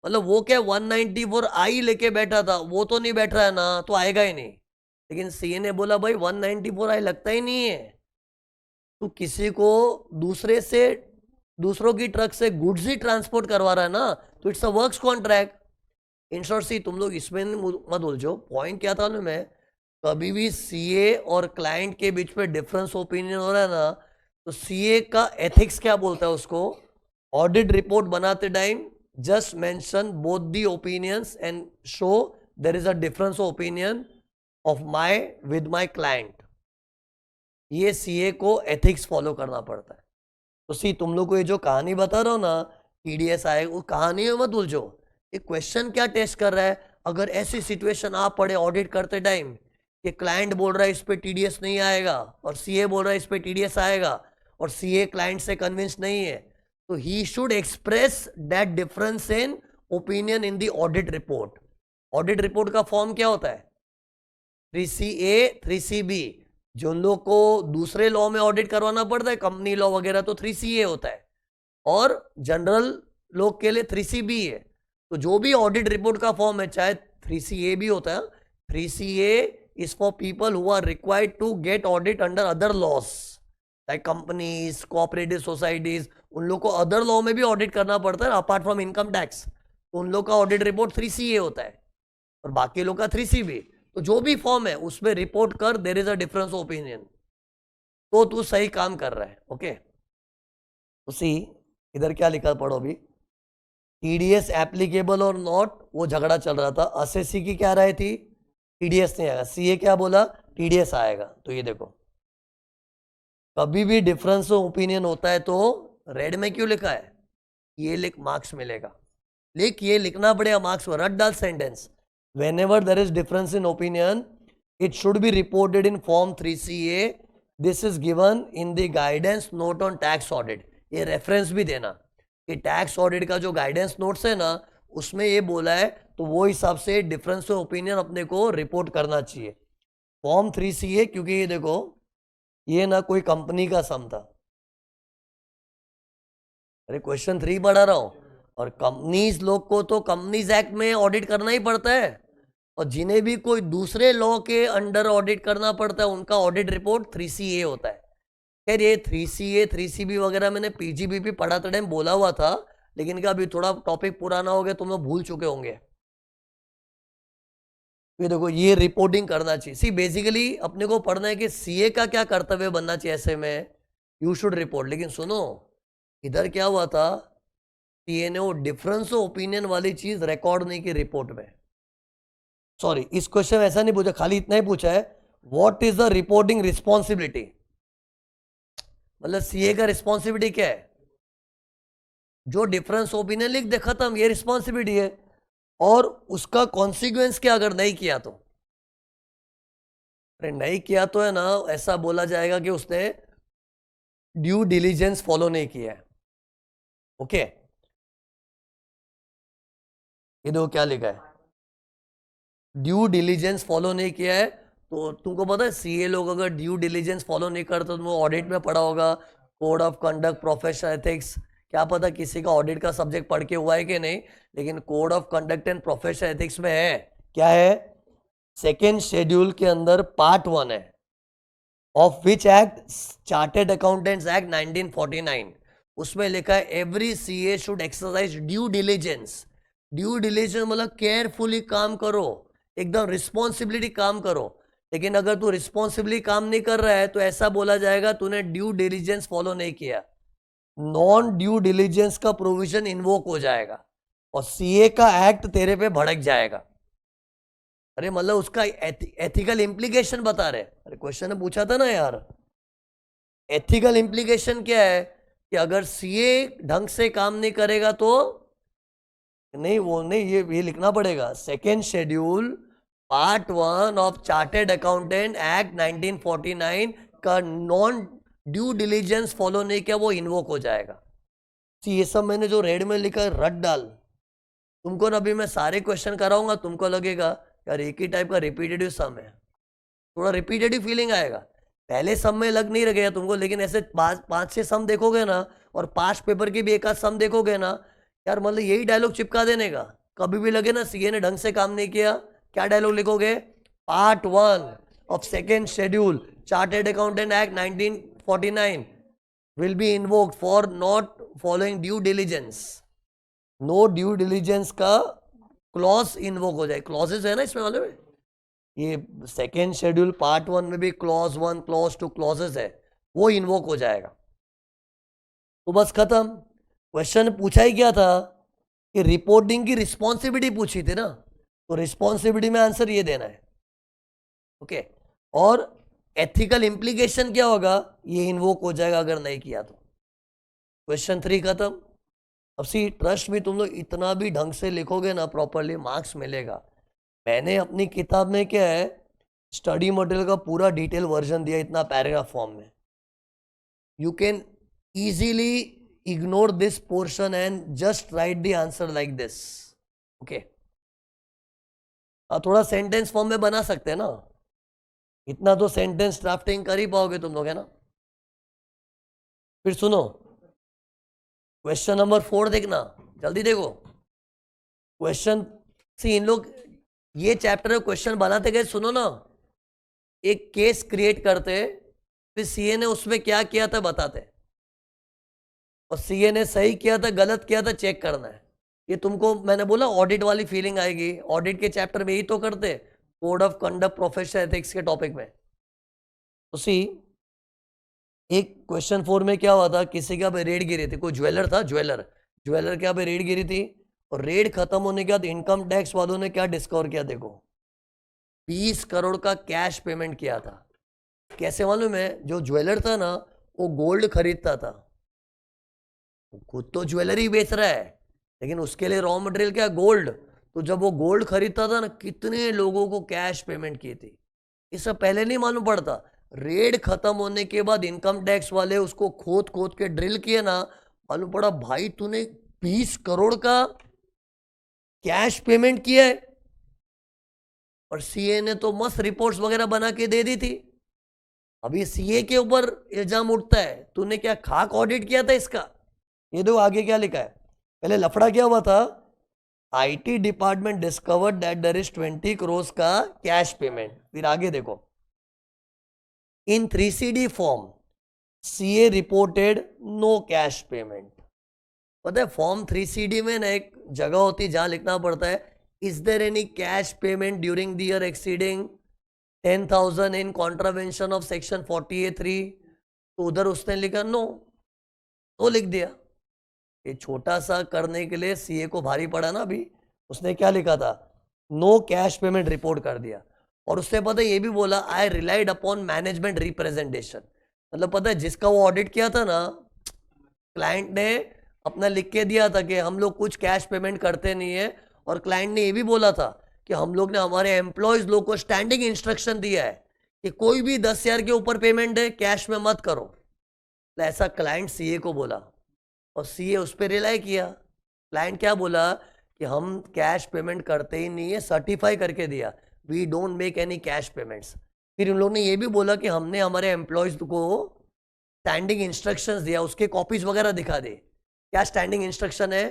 मतलब वो क्या 194I लेके बैठा था, वो तो नहीं बैठ रहा है ना, तो आएगा ही नहीं। लेकिन सीए ने बोला भाई 194I लगता ही नहीं है, तू किसी को दूसरे से, दूसरों की ट्रक से गुड्स ही ट्रांसपोर्ट करवा रहा है ना, तो it's a works contract. In short see, तुम लोग इसमें मत उलझो। पॉइंट क्या था ना, मैं कभी भी सीए और क्लाइंट के बीच में डिफरेंस ओपिनियन हो रहा है ना, तो सीए का एथिक्स क्या बोलता है उसको, ऑडिट रिपोर्ट बनाते time just mention both the opinions and show there is a difference of opinion of my with my client। ये सीए को एथिक्स फॉलो करना पड़ता है। तो सी तुम लोग को ये जो कहानी बता रहा हूँ ना, टीडीएस आए, वो कहानी में मत उलझो। ये क्वेश्चन क्या टेस्ट कर रहा है, अगर ऐसी सिचुएशन आप पड़े ऑडिट करते टाइम कि क्लाइंट बोल रहा है इस पे टीडीएस नहीं आएगा, और सीए बोल रहा है इस पे टीडीएस आएगा, और सीए क्लाइंट से कन्विंस नहीं है, तो he should express that difference in opinion in the audit report। Audit report का फॉर्म क्या होता है, 3CA 3CB। जो लोग को दूसरे लॉ में ऑडिट करवाना पड़ता है, कंपनी लॉ वगैरह, तो 3CA होता है, और जनरल लोग के लिए 3CB है। तो जो भी ऑडिट रिपोर्ट का फॉर्म है, चाहे 3CA भी होता है, 3CA is for people who are required to get audit under other laws, like companies, cooperative societies, उन लोग को अदर लॉ में भी ऑडिट करना पड़ता है अपार्ट फ्रॉम इनकम टैक्स। तो उन लोग का ऑडिट रिपोर्ट 3CA होता है, और बाकी लोग का 3CB। तो जो भी फॉर्म है उसमें रिपोर्ट कर, there is a difference opinion, तो तू सही काम कर रहा है। ओके, तो सी इधर क्या लिखा पढ़ो अभी, टीडीएस एप्लीकेबल और नॉट, वो झगड़ा चल रहा था। असेसी की क्या राय थी? टीडीएस नहीं आएगा। सीए क्या बोला? टीडीएस आएगा। तो ये देखो, कभी भी डिफरेंस ऑफ ओपिनियन होता है तो रेड में क्यों लिखा है? ये लिख, मार्क्स मिलेगा। लिख, ये लिखना पड़ेगा मार्क्स पर। रट डाल sentence, when ever there is difference in opinion it should be reported in form 3CA। This is given in the guidance note on tax audit. ये रेफरेंस भी देना कि टैक्स ऑडिट का जो गाइडेंस नोट्स है ना, उसमें ये बोला है, तो वो हिसाब से डिफरेंस ऑफ ओपिनियन अपने को रिपोर्ट करना चाहिए। फॉर्म 3CA, क्योंकि ये देखो, ये ना कोई कंपनी का सम था। अरे क्वेश्चन 3 पढ़ा रहा हूं, और कंपनीज लोग को तो कंपनीज एक्ट में ऑडिट करना ही पड़ता है, और जिन्हें भी कोई दूसरे लॉ के अंडर ऑडिट करना पड़ता है उनका ऑडिट रिपोर्ट 3CA होता है। खैर ये 3CA 3CB वगैरह मैंने PGBP पढ़ाते टाइम बोला हुआ था, लेकिन क्या अभी थोड़ा टॉपिक पुराना हो गया, तुम लोग भूल चुके होंगे। ये देखो, ये रिपोर्टिंग करना चाहिए। सी बेसिकली अपने को पढ़ना है कि सीए का क्या कर्तव्य बनना चाहिए ऐसे में, यू शुड रिपोर्ट। लेकिन सुनो, इधर क्या हुआ था, सीए ने वो डिफरेंस ऑफ ओपिनियन वाली चीज रिकॉर्ड नहीं की रिपोर्ट में। सॉरी, इस क्वेश्चन में ऐसा नहीं पूछा, खाली इतना ही पूछा है, what is the reporting responsibility. मतलब सीए का रिस्पॉन्सिबिलिटी क्या है? जो डिफरेंस ओपिनियन लिख दे, खत्म, ये रिस्पॉन्सिबिलिटी है। और उसका कॉन्सिक्वेंस क्या अगर नहीं किया तो? अरे नहीं किया तो है ना, ऐसा बोला जाएगा कि उसने ड्यू डिलीजेंस फॉलो नहीं किया है। ओके, ये देखो क्या लिखा है, ड्यू डिलीजेंस फॉलो नहीं किया है। तो तुमको पता है सीए लोग अगर ड्यू डिलीजेंस फॉलो नहीं करते तो तुमको ऑडिट में पढ़ा होगा, code of conduct, professional ethics. क्या पता किसी का ऑडिट का सब्जेक्ट पढ़ के हुआ है कि नहीं, लेकिन code of conduct and professional ethics में है। क्या है? सेकेंड शेड्यूल के अंदर पार्ट 1 है, of which act? Chartered accountants act 1949। उसमें लिखा है every CA should exercise due diligence. Due diligence मतलब केयरफुली काम करो, एकदम रिस्पॉन्सिबिलिटी काम करो। लेकिन अगर तू रिस्पॉन्सिबिलिटी काम नहीं कर रहा है तो ऐसा बोला जाएगा तूने ड्यू डिलीजेंस फॉलो नहीं किया। नॉन ड्यू डिलीजेंस का प्रोविजन इन्वोक हो जाएगा और सीए का एक्ट तेरे पे भड़क जाएगा। अरे मतलब उसका एथिकल इम्प्लीकेशन बता रहे। अरे क्वेश्चन ने पूछा था ना यार, एथिकल इम्प्लीकेशन क्या है कि अगर सीए ढंग से काम नहीं करेगा तो नहीं, वो नहीं, ये लिखना पड़ेगा, second schedule part 1 of chartered accountant act 1949 का नॉन ड्यू डिलीजेंस फॉलो नहीं किया, वो इन्वोक हो जाएगा। ये सब मैंने जो रेड में लिखा है रट डाल। तुमको ना अभी मैं सारे क्वेश्चन कराऊंगा, तुमको लगेगा यार एक ही टाइप का रिपीटेटिव सम है, थोड़ा रिपीटेटिव फीलिंग आएगा। पहले सम में लग नहीं लगेगा तुमको, लेकिन ऐसे 5-6 सम देखोगे ना, और पास्ट पेपर के भी एक आध सम देखोगे ना, यार मतलब यही डायलॉग चिपका देने का। कभी भी लगे ना सीए ने ढंग से काम नहीं किया, क्या डायलॉग लिखोगे? Part 1 of second schedule chartered accountant act 1949 will be invoked for not following due diligence। No due diligence का क्लॉज इन्वोक हो जाए। क्लॉजेस है ना इसमें वाले में, ये सेकेंड शेड्यूल पार्ट 1 में भी क्लॉज 1 क्लॉज 2 क्लॉजेस है, वो इन्वोक हो जाएगा। तो बस खत्म। क्वेश्चन पूछा ही क्या था कि रिपोर्टिंग की रिस्पॉन्सिबिलिटी पूछी थी ना, तो रिस्पॉन्सिबिलिटी में आंसर ये देना है। ओके, और एथिकल इम्प्लीकेशन क्या होगा, ये इन्वोक हो जाएगा अगर नहीं किया तो। क्वेश्चन 3 खत्म। अब सी ट्रस्ट में तुम लोग इतना भी ढंग से लिखोगे ना प्रॉपरली, मार्क्स मिलेगा। मैंने अपनी किताब में क्या है, स्टडी मटेरियल का पूरा डिटेल वर्जन दिया इतना पैराग्राफ फॉर्म में। You can easily ignore this portion and just right the answer like this. Okay, थोड़ा सेंटेंस फॉर्म में बना सकते हैं ना, इतना तो सेंटेंस ड्राफ्टिंग कर ही पाओगे तुम लोग, है ना। फिर सुनो, क्वेश्चन नंबर 4 देखना, जल्दी देखो। क्वेश्चन सी, इन लोग ये चैप्टर में क्वेश्चन बनाते गए, सुनो ना, एक केस क्रिएट करते, फिर सीए ने उसमें क्या किया था बताते, और सीए ने सही किया था गलत किया था चेक करना है। ये तुमको मैंने बोला ऑडिट वाली फीलिंग आएगी। ऑडिट के चैप्टर में यही तो करते, code of conduct professional ethics के टॉपिक में। तो सी, एक क्वेश्चन 4 में क्या हुआ था, किसी के यहाँ पे रेड गिरी थी, कोई ज्वेलर था, ज्वेलर के यहाँ पे रेड गिरी थी, और रेड खत्म होने के बाद इनकम टैक्स वालों ने क्या डिस्कवर किया, देखो 20 करोड़ का कैश पेमेंट किया था। कैसे मालूम है? जो ज्वेलर था ना, वो गोल्ड खरीदता था, खुद तो ज्वेलरी बेच रहा है, लेकिन उसके लिए रॉ मटेरियल क्या, गोल्ड। तो जब वो गोल्ड खरीदता था ना, कितने लोगों को कैश पेमेंट की थी, इससे पहले नहीं मालूम पड़ता। रेड खत्म होने के बाद इनकम टैक्स वाले उसको खोद खोद के ड्रिल किए ना, मालूम पड़ा भाई तूने 20 करोड़ का कैश पेमेंट किया है। और सीए ने तो मस्त रिपोर्ट्स वगैरह बना के दे दी थी। अभी सीए के ऊपर इल्जाम उठता है, तूने क्या खाक ऑडिट किया था इसका? ये दो आगे क्या लिखा है, पहले लफड़ा क्या हुआ था, IT department discovered that there is 20 crore का कैश पेमेंट। फिर आगे देखो, in 3CD form CA reported no cash payment. पता है फॉर्म 3CD में ना एक जगह होती है जहां लिखना पड़ता है, is there any cash payment during the year exceeding 10,000 in contravention of section 48(3)। तो उधर उसने लिखा नो, तो लिख दिया। ये छोटा सा करने के लिए सीए को भारी पड़ा ना। अभी उसने क्या लिखा था, नो कैश पेमेंट रिपोर्ट कर दिया। और उससे पता है ये भी बोला, आई रिलाइड अपॉन मैनेजमेंट रिप्रेजेंटेशन। मतलब पता है जिसका वो ऑडिट किया था ना, क्लाइंट ने अपना लिख के दिया था कि हम लोग कुछ कैश पेमेंट करते नहीं है। और क्लाइंट ने ये भी बोला था कि हम लोग ने हमारे एम्प्लॉयज लोग को स्टैंडिंग इंस्ट्रक्शन दिया है कि कोई भी 10,000 के ऊपर पेमेंट है कैश में मत करो। तो ऐसा क्लाइंट सीए को बोला और सीए उस पर रिलाई किया। क्लाइंट क्या बोला कि हम कैश पेमेंट करते ही नहीं है, सर्टिफाई करके दिया, we don't make any cash payments. फिर उन लोगों ने ये भी बोला कि हमने हमारे एम्प्लॉयज को स्टैंडिंग इंस्ट्रक्शंस दिया, उसके कॉपीज वगैरह दिखा दे। क्या स्टैंडिंग इंस्ट्रक्शन है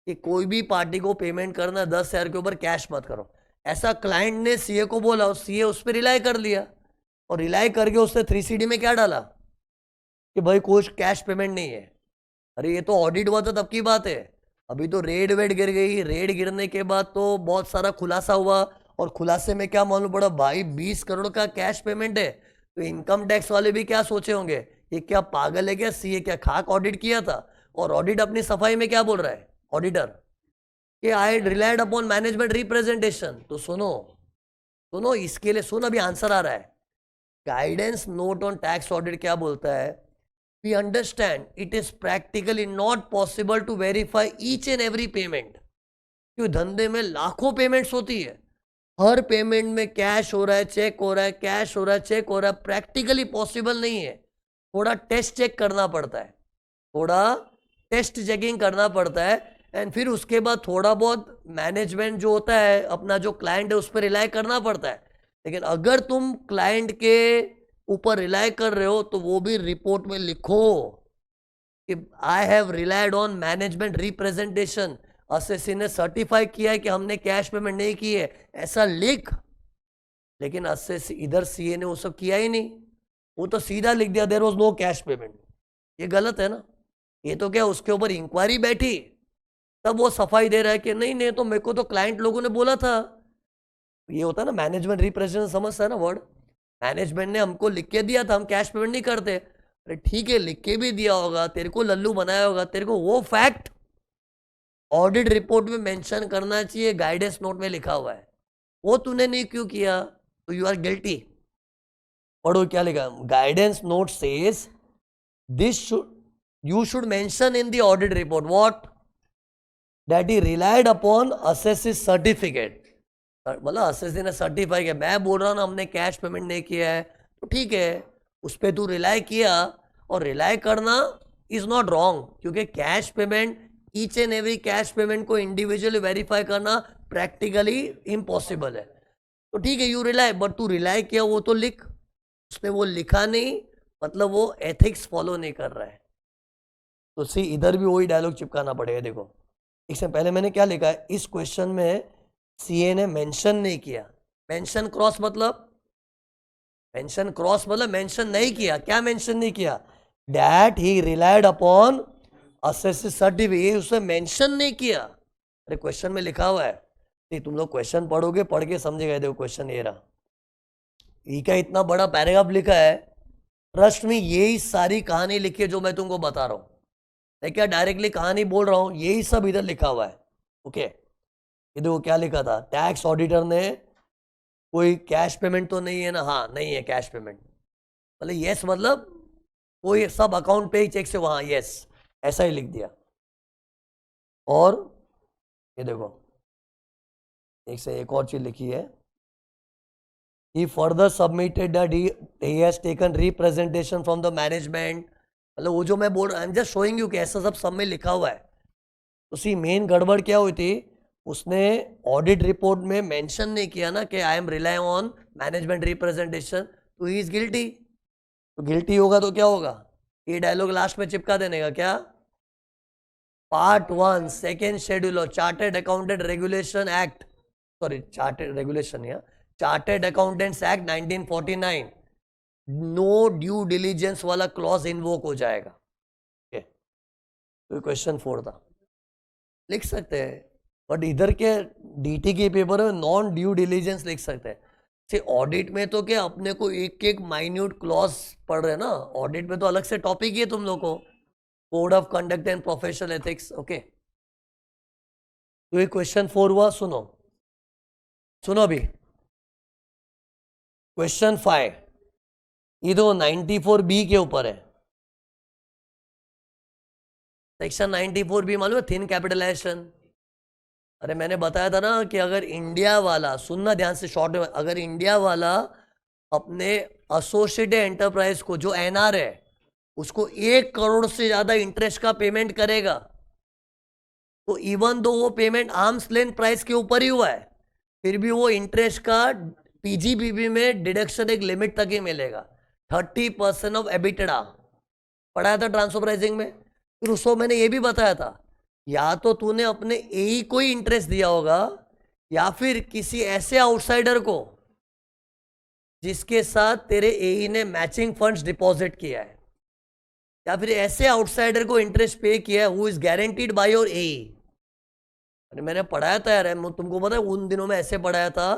कि कोई भी पार्टी को पेमेंट करना 10,000 के ऊपर कैश मत करो। ऐसा क्लाइंट ने सीए को बोला और सीए उस पर रिलाई कर लिया। और रिलाई करके उसने 3CD में क्या डाला कि भाई कुछ कैश पेमेंट नहीं है। अरे ये तो ऑडिट हुआ था तब की बात है, अभी तो रेड वेड गिर गई। रेड गिरने के बाद तो बहुत सारा खुलासा हुआ और खुलासे में क्या मालूम पड़ा, भाई 20 करोड़ का कैश पेमेंट है। तो इनकम टैक्स वाले भी क्या सोचे होंगे, ये क्या पागल है क्या, सीए क्या खाक ऑडिट किया था। और ऑडिट अपनी सफाई में क्या बोल रहा है ऑडिटर कि आई रिलायड अपॉन मैनेजमेंट रिप्रेजेंटेशन। तो सुनो सुनो, इसके लिए सुन, अभी आंसर आ रहा है। Guidance note on tax audit क्या बोलता है, we understand it is practically not possible to verify each and every payment। क्योंकि धंधे में लाखों पेमेंट्स होती है, हर पेमेंट में कैश हो रहा है, चेक हो रहा है, कैश हो रहा है, चेक हो रहा है, प्रैक्टिकली पॉसिबल नहीं है। थोड़ा टेस्ट चेक करना पड़ता है, थोड़ा टेस्ट चेकिंग करना पड़ता है। एंड फिर उसके बाद थोड़ा बहुत मैनेजमेंट जो होता है अपना, जो क्लाइंट है उस पर रिलाई करना पड़ता है। लेकिन अगर तुम क्लाइंट के ऊपर रिलाई कर रहे हो तो वो भी रिपोर्ट में लिखो कि I have relied on management representation, assessee ने सर्टिफाई किया है कि हमने कैश पेमेंट नहीं की है, ऐसा लिख। लेकिन असेसी इधर सीए ने वो सब किया ही नहीं, वो तो सीधा लिख दिया there was no cash payment. ये गलत है ना। ये तो क्या उसके ऊपर इंक्वायरी बैठी तब वो सफाई दे रहा है कि नहीं नहीं, तो मेरे को तो क्लाइंट लोगों ने बोला था। ये होता है ना मैनेजमेंट रिप्रेजेंटेशन, समझता है ना वर्ड। मैनेजमेंट ने हमको लिख के दिया था हम कैश पेमेंट नहीं करते। अरे ठीक है, लिख के भी दिया होगा, तेरे को लल्लू बनाया होगा, तेरे को वो फैक्ट ऑडिट रिपोर्ट में मेंशन करना चाहिए, गाइडेंस नोट में लिखा हुआ है, वो तूने नहीं क्यों किया, तो यू आर गिल्टी। पढ़ो क्या लिखा, guidance note says this you should mention in the audit report what that he relied upon assessor's certificate। मतलब असेसी ने सर्टिफाई किया, मैं बोल रहा हूँ ना हमने कैश पेमेंट नहीं किया है, तो ठीक है उस पर तू रिलाई किया। और रिलाई करना इज नॉट रॉन्ग, क्योंकि cash payment, each and every cash payment को इंडिविजुअली वेरीफाई करना प्रैक्टिकली इम्पॉसिबल है। तो ठीक है यू रिलाई, बट तू रिलाई किया वो तो लिख। उसने वो लिखा नहीं, मतलब वो एथिक्स फॉलो नहीं कर रहा है। तो सी इधर भी वही डायलॉग चिपकाना पड़ेगा। देखो इससे पहले मैंने क्या लिखा है, इस क्वेश्चन में सीए ने मेंशन नहीं किया। मेंशन क्रॉस मतलब, मेंशन क्रॉस मतलब मेंशन नहीं किया। क्या मेंशन नहीं किया, that he relied upon assessee certificate, ये उसने मेंशन नहीं किया। अरे क्वेश्चन में लिखा हुआ है, नहीं तुम लोग क्वेश्चन पढ़ोगे, पढ़ के समझेगा। देखो क्वेश्चन ये रहा, ये क्या इतना बड़ा पैराग्राफ लिखा है। ट्रस्ट में यही सारी कहानी लिखी है जो मैं तुमको बता रहा हूँ। मैं क्या डायरेक्टली कहानी बोल रहा हूँ, यही सब इधर लिखा हुआ है। ओके, ये देखो क्या लिखा था, टैक्स ऑडिटर ने कोई कैश पेमेंट तो नहीं है ना, हाँ नहीं है कैश पेमेंट, मतलब यस, मतलब कोई सब अकाउंट पे ही चेक से वहां यस, ऐसा ही लिख दिया। और ये देखो एक से एक और चीज लिखी है, he further submitted that he has taken representation from the management, मतलब वो जो मैं बोल रहा, I am just showing you कि ऐसा सब सब में लिखा हुआ है। उसी मेन गड़बड़ क्या हुई थी, उसने ऑडिट रिपोर्ट में मेंशन नहीं किया ना कि I am rely on management representation, तो ही इज गिल्टी। तो गिल्टी होगा तो क्या होगा, ये डायलॉग लास्ट में चिपका देने का क्या, part 1 second schedule of chartered accountant regulation act, sorry chartered regulation या chartered accountants act 1949, no due diligence वाला क्लॉज इन्वोक हो जाएगा। तो क्वेश्चन 4 था, लिख सकते हैं, बट इधर के डीटी के पेपर में नॉन ड्यू डिलीजेंस लिख सकते हैं। से ऑडिट में तो क्या अपने को एक एक माइन्यूट क्लॉज पढ़ रहे हैं ना, ऑडिट में तो अलग से टॉपिक ही है तुम लोग को, code of conduct and professional ethics. Okay, तो ये क्वेश्चन 4 हुआ, सुनो सुनो अभी क्वेश्चन 5, ये तो 94B के ऊपर है, सेक्शन 94B मालूम है, थिन कैपिटलाइजेशन। अरे मैंने बताया था ना कि अगर इंडिया वाला, सुनना ध्यान से शॉर्ट में, अगर इंडिया वाला अपने एसोसिएटेड एंटरप्राइज को जो एनआर है उसको 1 करोड़ से ज्यादा इंटरेस्ट का पेमेंट करेगा, तो इवन दो वो पेमेंट आर्म्स लेंथ प्राइस के ऊपर ही हुआ है, फिर भी वो इंटरेस्ट का पीजीबीबी में डिडक्शन एक लिमिट तक ही मिलेगा, 30% ऑफ एबिटडा। पढ़ाया था ट्रांसफर प्राइसिंग में। फिर उसको मैंने ये भी बताया था, या तो तूने अपने एई को ही इंटरेस्ट दिया होगा, या फिर किसी ऐसे आउटसाइडर को जिसके साथ तेरे एई ने मैचिंग फंड्स डिपॉजिट किया है, या फिर ऐसे आउटसाइडर को इंटरेस्ट पे किया है who is guaranteed by your AE. मैंने पढ़ाया था यार, तुमको पता है उन दिनों में ऐसे पढ़ाया था,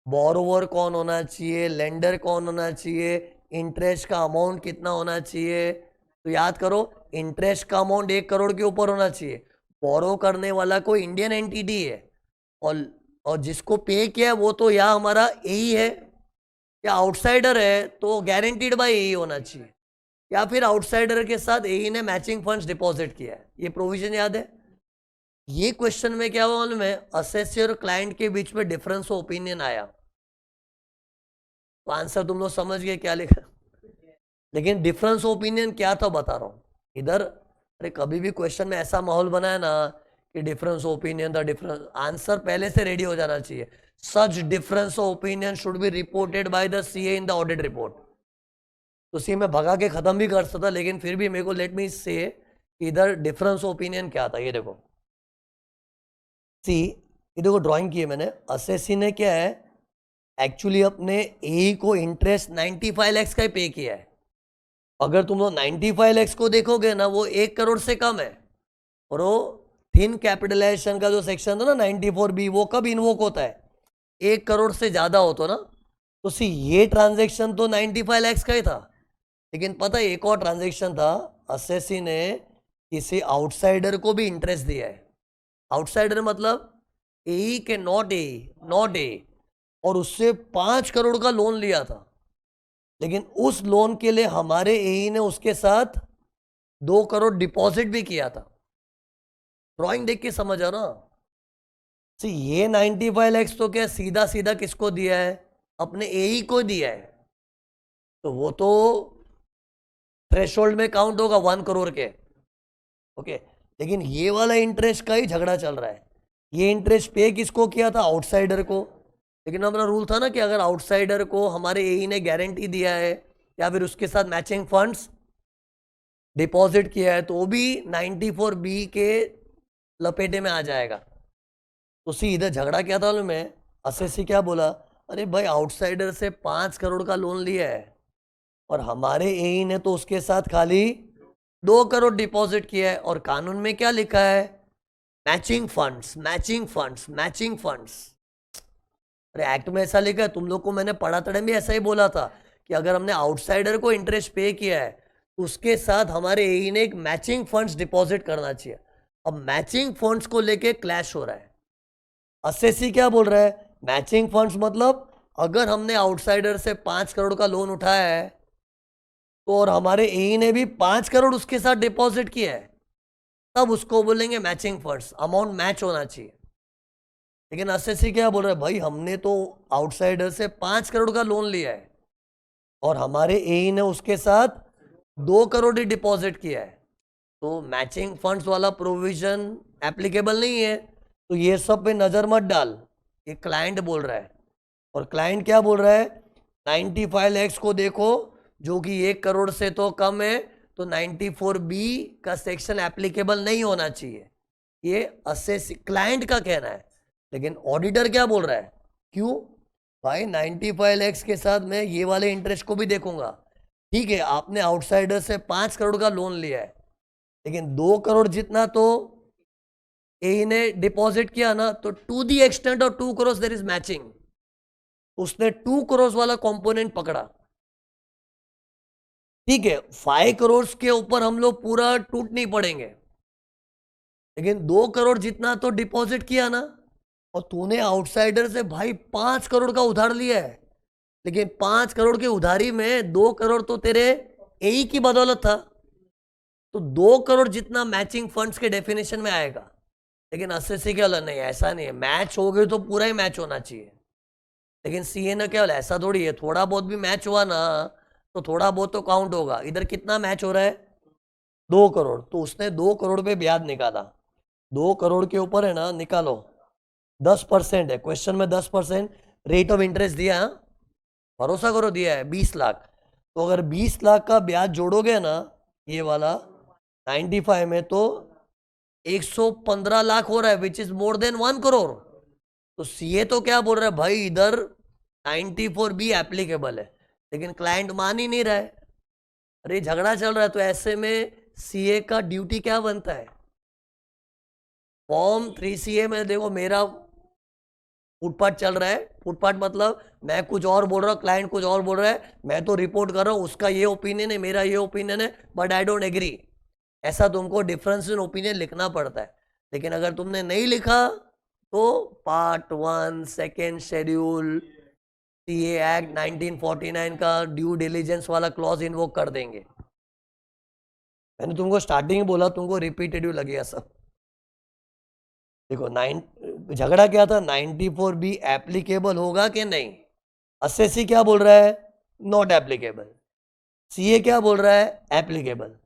बोरोवर कौन होना चाहिए, लेंडर कौन होना चाहिए, इंटरेस्ट का अमाउंट कितना होना चाहिए। तो याद करो, इंटरेस्ट का अमाउंट 1 करोड़ के ऊपर होना चाहिए, बोरो करने वाला कोई इंडियन एंटिटी है, और जिसको पे किया है वो तो या हमारा एई है या आउटसाइडर है, तो गारंटीड बाय एई होना चाहिए, या फिर आउटसाइडर के साथ एई ने मैचिंग फंड्स डिपॉजिट किया है। ये प्रोविजन याद है। ये क्वेश्चन में क्या हुआ मालूम है, असेसी और क्लाइंट के बीच में डिफरेंस ऑफ ओपिनियन आया, तो आंसर तुम लोग समझ गए क्या लिखा, लेकिन डिफरेंस ऑफ ओपिनियन क्या था बता रहा हूं इधर। अरे कभी भी क्वेश्चन में ऐसा माहौल बनाया ना कि डिफरेंस ऑफ ओपिनियन था, डिफरेंस, आंसर पहले से रेडी हो जाना चाहिए, such difference of opinion should be reported by the CA in the audit report. तो सी मैं भगा के खत्म भी कर सकता, लेकिन फिर भी मेरे को लेट मी से इधर डिफरेंस ऑफ ओपिनियन क्या था। ये देखो सी, ये देखो ड्राइंग की है मैंने, असेसी ने क्या है एक्चुअली अपने ए को इंटरेस्ट 95 लाख का ही पे किया है। अगर तुम लोग 95 लाख को देखोगे ना, वो 1 करोड़ से कम है, और वो थिन कैपिटलाइजेशन का जो सेक्शन था ना 94B, वो कब इन्वोक होता है, 1 करोड़ से ज्यादा हो तो ना। तो सी ये ट्रांजेक्शन तो 95 लाख का ही था, लेकिन पता है एक और ट्रांजेक्शन था, असेसी ने किसी आउटसाइडर को भी इंटरेस्ट दिया है। आउटसाइडर मतलब ए के नॉट ए, और उससे 5 करोड़ का लोन लिया था, लेकिन उस लोन के लिए हमारे एई ने उसके साथ 2 करोड़ डिपॉजिट भी किया था। ड्राइंग देख के समझ आ रहा, ये 95 लाख तो क्या सीधा सीधा किसको दिया है, अपने एई को दिया है, तो वो तो थ्रेशोल्ड में काउंट होगा 1 करोड़ के। ओके, लेकिन ये वाला इंटरेस्ट का ही झगड़ा चल रहा है, ये इंटरेस्ट पे किसको किया था, आउटसाइडर को। लेकिन हमारा रूल था ना कि अगर आउटसाइडर को हमारे एई ने गारंटी दिया है या फिर उसके साथ मैचिंग फंड्स डिपॉजिट किया है, तो वो भी 94B के लपेटे में आ जाएगा। तो सी इधर झगड़ा क्या था मैं, असेसी क्या बोला, अरे भाई आउटसाइडर से 5 करोड़ का लोन लिया है और हमारे एई ने तो उसके साथ खाली 2 करोड़ डिपॉजिट किया है, और कानून में क्या लिखा है, matching funds, matching funds, matching funds. अरे एक्ट में ऐसा लिखा है, तुम लोग को मैंने पढ़ा तड़े भी ऐसा ही बोला था कि अगर हमने आउटसाइडर को इंटरेस्ट पे किया है तो उसके साथ हमारे एई ने एक मैचिंग फंड्स डिपॉजिट करना चाहिए। अब मैचिंग फंड्स को लेके क्लैश हो रहा है, असेसी क्या बोल रहा है, मैचिंग फंड्स मतलब अगर हमने आउटसाइडर से 5 करोड़ का लोन उठाया है तो और हमारे ए ने भी 5 करोड़ उसके साथ डिपॉजिट किया है, तब उसको बोलेंगे मैचिंग फंड्स, अमाउंट मैच होना चाहिए। लेकिन असेसी क्या बोल रहा है, भाई हमने तो आउटसाइडर से 5 करोड़ का लोन लिया है और हमारे ए ने उसके साथ 2 करोड़ ही डिपॉजिट किया है, तो मैचिंग फंड्स वाला प्रोविजन एप्लीकेबल नहीं है। तो ये सब पे नजर मत डाल, ये क्लाइंट बोल रहा है। और क्लाइंट क्या बोल रहा है, 95 लैक्स को देखो जो कि 1 करोड़ से तो कम है, तो 94B का सेक्शन एप्लीकेबल नहीं होना चाहिए, ये असेस क्लाइंट का कहना है। लेकिन ऑडिटर क्या बोल रहा है, क्यों भाई 95 लैक्स के साथ मैं ये वाले इंटरेस्ट को भी देखूंगा। ठीक है, आपने आउटसाइडर से 5 करोड़ का लोन लिया है, लेकिन 2 करोड़ जितना तो ए ने डिपॉजिट किया ना, तो to the extent of 2 crore there is matching, उसने 2 करोड़ वाला कंपोनेंट पकड़ा। ठीक है, 5 करोड़ के ऊपर हम लोग पूरा टूट नहीं पड़ेंगे, लेकिन 2 करोड़ जितना तो डिपॉजिट किया ना, और तूने आउटसाइडर से भाई 5 करोड़ का उधार लिया है, लेकिन 5 करोड़ के उधारी में 2 करोड़ तो तेरे ए की बदौलत था, तो 2 करोड़ जितना मैचिंग फंड्स के डेफिनेशन में आएगा। लेकिन असेसी क्या बोला, नहीं ऐसा नहीं है, मैच हो गए तो पूरा ही मैच होना चाहिए। लेकिन सीए ने क्या बोला, ऐसा थोड़ी है, थोड़ा बहुत भी मैच हुआ ना तो थोड़ा बहुत तो काउंट होगा। इधर कितना मैच हो रहा है, 2 करोड़, तो उसने 2 करोड़ पे ब्याज निकाला। 2 करोड़ के ऊपर है ना, निकालो 10% है, क्वेश्चन में 10% रेट ऑफ इंटरेस्ट दिया है, भरोसा करो दिया है 20 लाख। तो अगर 20 लाख का ब्याज जोड़ोगे ना ये वाला 95 में, तो 115 लाख हो रहा है, which is more than 1 crore. तो सीए तो क्या बोल रहा है, भाई इधर 94B एप्लीकेबल है, लेकिन क्लाइंट मान ही नहीं रहा है। अरे झगड़ा चल रहा है, तो ऐसे में सीए का ड्यूटी क्या बनता है, फॉर्म 3CA में देखो मेरा फुटपाथ चल रहा है, फुटपाथ मतलब मैं कुछ और बोल रहा हूँ, क्लाइंट कुछ और बोल रहा है, मैं तो रिपोर्ट कर रहा हूँ, उसका ये ओपिनियन है, मेरा ये ओपिनियन है, बट आई डोंट एग्री। ऐसा तुमको डिफरेंस इन ओपिनियन लिखना पड़ता है। लेकिन अगर तुमने नहीं लिखा तो part 1 second schedule CA act 1949 का ड्यू डिलीजेंस वाला क्लॉज इन्वोक कर देंगे। मैंने तुमको स्टार्टिंग में बोला, तुमको रिपीटेटिव लगेगा सब। देखो झगड़ा क्या था, 94B एप्लीकेबल होगा कि नहीं। असेसी क्या बोल रहा है, नॉट एप्लीकेबल। सीए क्या बोल रहा है, एप्लीकेबल।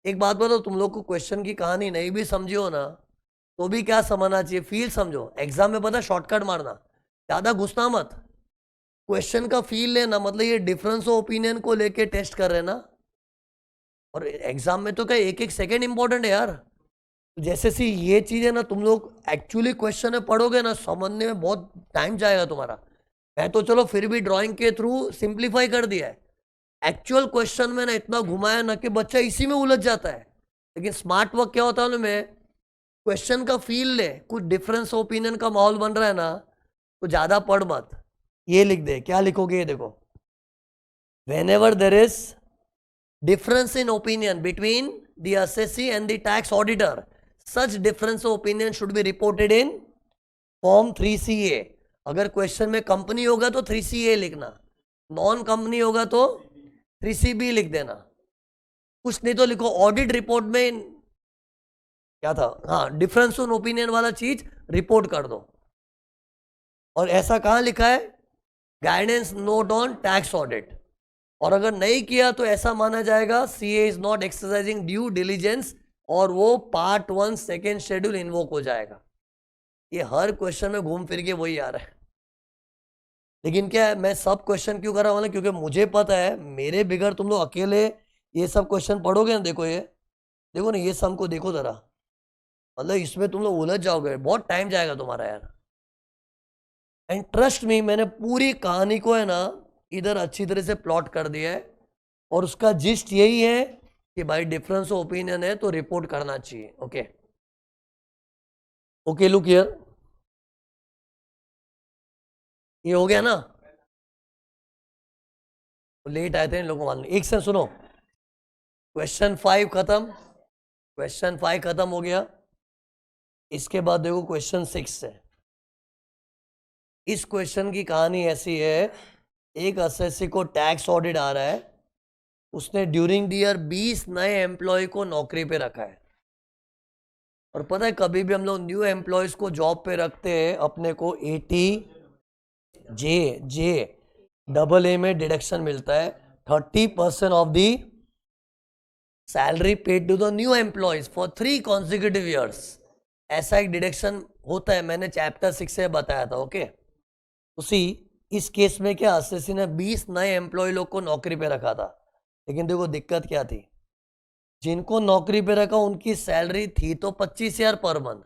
एक बात बताओ, तुम लोग को क्वेश्चन की कहानी नहीं भी समझी हो ना, तो भी क्या समझना चाहिए, फील समझो। एग्जाम में पता शॉर्टकट मारना, ज्यादा घुसना मत, क्वेश्चन का फील लेना। मतलब ये डिफरेंस ऑफ ओपिनियन को लेके टेस्ट कर रहे ना, और एग्जाम में तो क्या एक एक सेकेंड इंपॉर्टेंट है यार। जैसे सी ये चीजें ना तुम लोग एक्चुअली क्वेश्चन में पढ़ोगे ना, समझने में बहुत टाइम जाएगा तुम्हारा। मैं तो चलो फिर भी ड्राइंग के थ्रू सिंप्लीफाई कर दिया है, एक्चुअल क्वेश्चन में ना इतना घुमाया ना कि बच्चा इसी में उलझ जाता है। लेकिन स्मार्ट वर्क क्या होता है उनमें, क्वेश्चन का फील ले, कुछ डिफरेंस ओपिनियन का माहौल बन रहा है ना, तो ज्यादा पढ़ मत। ये लिख दे, क्या लिखोगे ये देखो, when ever there is difference in opinion between the assessee and the tax auditor, such difference of opinion should be reported in form 3CA। अगर क्वेश्चन में कंपनी होगा तो 3CA लिखना, नॉन कंपनी होगा तो 3CB लिख देना। कुछ नहीं तो लिखो ऑडिट रिपोर्ट में क्या था, हाँ डिफरेंस इन ओपिनियन वाला चीज रिपोर्ट कर दो। और ऐसा कहां लिखा है, guidance note on tax audit. और अगर नहीं किया तो ऐसा माना जाएगा CA is not exercising due diligence, और वो पार्ट 1 सेकेंड शेड्यूल इन्वोक हो जाएगा। ये हर क्वेश्चन में घूम फिर के वही आ रहा है। लेकिन क्या है, मैं सब क्वेश्चन क्यों कर रहा हूँ, क्योंकि मुझे पता है मेरे बिगड़ तुम लोग अकेले ये सब क्वेश्चन पढ़ोगे ना, देखो ये देखो ना, ये सम को देखो जरा, मतलब इसमें तुम लोग उलझ जाओगे, बहुत टाइम जाएगा तुम्हारा यार। एंड ट्रस्ट मी, मैंने पूरी कहानी को है ना इधर अच्छी तरह से प्लॉट कर दिया है, और उसका जिस्ट यही है कि भाई डिफरेंस ऑफ ओपिनियन है तो रिपोर्ट करना चाहिए। ओके ओके, लुक हियर, ये हो गया ना, तो लेट आए थे इन लोगों को मालूम। एक से सुनो, क्वेश्चन 5 खत्म, क्वेश्चन 5 खत्म हो गया। इसके बाद देखो क्वेश्चन 6 है। इस क्वेश्चन की कहानी ऐसी है, एक एसएससी को टैक्स ऑडिट आ रहा है, उसने ड्यूरिंग द ईयर 20 नए एम्प्लॉय को नौकरी पे रखा है। और पता है कभी भी हम लोग न्यू एम्प्लॉयज को जॉब पे रखते हैं, अपने को 80 जे डबल ए में डिडक्शन मिलता है, 30% of the salary paid to the new employees for 3 consecutive years. ऐसा एक डिडक्शन होता है, मैंने चैप्टर 6 से बताया था। ओके, उसी इस केस में क्या एसएससी ने 20 नए एम्प्लॉय लोग को नौकरी पे रखा था, लेकिन देखो दिक्कत क्या थी, जिनको नौकरी पे रखा उनकी सैलरी थी तो 25,000 पर मंथ।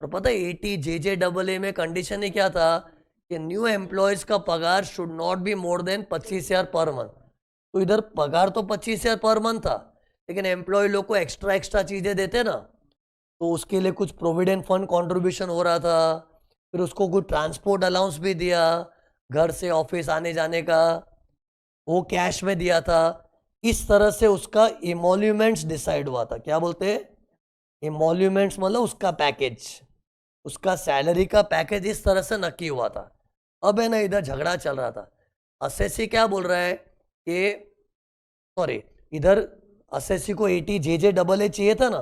और पता है 80 JJAA में कंडीशन ही क्या था कि न्यू एम्प्लॉयज का पगार should not be more than 25,000 per month. तो इधर पगार तो 25,000 पर मंथ था, लेकिन एम्प्लॉय लोग को एक्स्ट्रा चीजें देते ना, तो उसके लिए कुछ प्रोविडेंट फंड कंट्रीब्यूशन हो रहा था, फिर उसको कुछ ट्रांसपोर्ट अलाउंस भी दिया, घर से ऑफिस आने जाने का वो कैश में दिया था। इस तरह से उसका इमोल्यूमेंट्स डिसाइड हुआ था। क्या बोलते हैं इमोल्यूमेंट्स, मतलब उसका पैकेज, उसका सैलरी का पैकेज इस तरह से नक्की हुआ था। अब है ना इधर झगड़ा चल रहा था, एसएससी क्या बोल रहा है कि सॉरी, इधर एसएससी को 80 JJAA चाहिए था ना,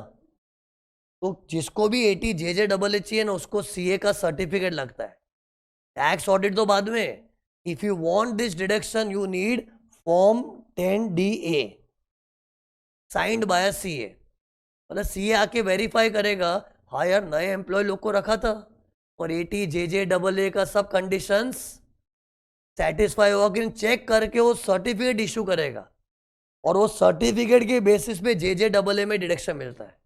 तो जिसको भी 80 JJAA चाहिए ना उसको सीए का सर्टिफिकेट लगता है, टैक्स ऑडिट तो बाद में। If you want this deduction you need form 10DA signed by CA, मतलब सीए आके वेरीफाई करेगा, हाँ यार नए एम्प्लॉय लोग को रखा था और 80 JJAA का सब कंडीशंस सेटिस्फाई होगा कि चेक करके वो सर्टिफिकेट इशू करेगा, और वो सर्टिफिकेट के बेसिस पे JJAA में डिडक्शन मिलता है।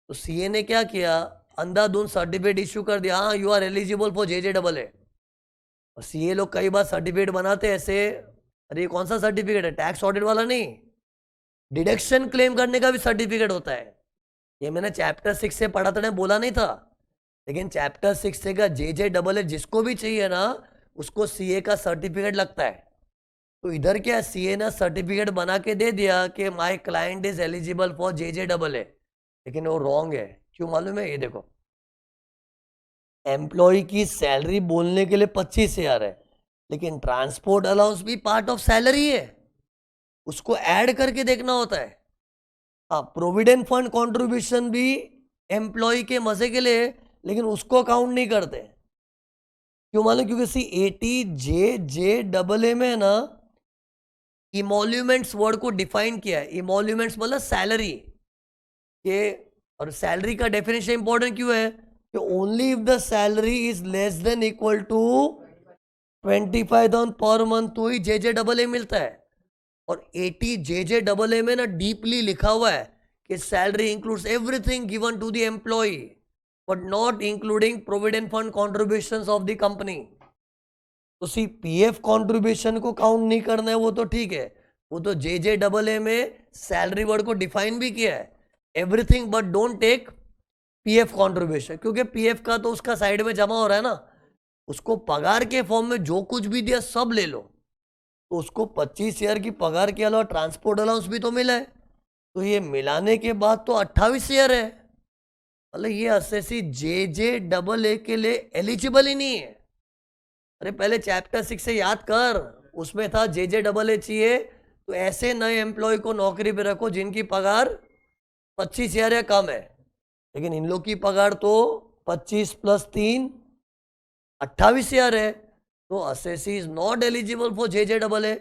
तो सीए ने क्या किया, अंधाधुंध सर्टिफिकेट इशू कर दिया, हाँ you are eligible for JJAA। और सीए लोग कई बार सर्टिफिकेट बनाते ऐसे, अरे ये कौन सा सर्टिफिकेट है, टैक्स ऑडिट वाला नहीं, डिडक्शन क्लेम करने का भी सर्टिफिकेट होता है। ये मैंने चैप्टर 6 से पढ़ा था, बोला नहीं था, लेकिन चैप्टर 6 से का JJAA जिसको भी चाहिए ना उसको सीए का सर्टिफिकेट लगता है। तो इधर क्या सीए ने सर्टिफिकेट बना के दे दिया कि my client is eligible for JJAA, लेकिन वो रॉन्ग है। क्यों मालूम है, ये देखो एम्प्लॉय की सैलरी बोलने के लिए 25,000 है, लेकिन ट्रांसपोर्ट अलाउंस भी पार्ट ऑफ सैलरी है, उसको ऐड करके देखना होता है। हाँ, प्रोविडेंट फंड कंट्रीब्यूशन भी एम्प्लॉय के मजे के लिए, लेकिन उसको काउंट नहीं करते। क्यों मालूम, क्योंकि सी 80 JJAA में है ना इमोल्यूमेंट्स वर्ड को डिफाइन किया है। इमोल्यूमेंट्स मतलब सैलरी के, और सैलरी का डेफिनेशन इंपॉर्टेंट क्यों है कि only if the salary is less than equal to 25,000 per month तो ही JJAA मिलता है। और 80 JJAA में ना डीपली लिखा हुआ है कि salary includes everything given to the employ but not including provident fund contributions of the company. तो सी पीएफ कॉन्ट्रीब्यूशन को काउंट नहीं करना है वो तो ठीक है, वो तो JJAA में सैलरी वर्ड को डिफाइन भी किया है, everything but don't take PF contribution, क्योंकि पीएफ का तो उसका साइड में जमा हो रहा है ना, उसको पगार के फॉर्म में जो कुछ भी दिया सब ले लो। तो उसको 25,000 की पगार के अलावा ट्रांसपोर्ट अलाउंस भी तो मिला है, तो ये मिलाने के बाद तो 28,000 है। मतलब ये एसएससी JJAA के लिए एलिजिबल ही नहीं है। अरे पहले चैप्टर 6 से याद कर, उसमें था JJAA चाहिए तो ऐसे नए एम्प्लॉय को नौकरी पे रखो जिनकी पगार 25,000 या कम है, लेकिन इन लोग की पगार तो 25 + 3 28,000 है, तो SSC is not eligible for JJAA।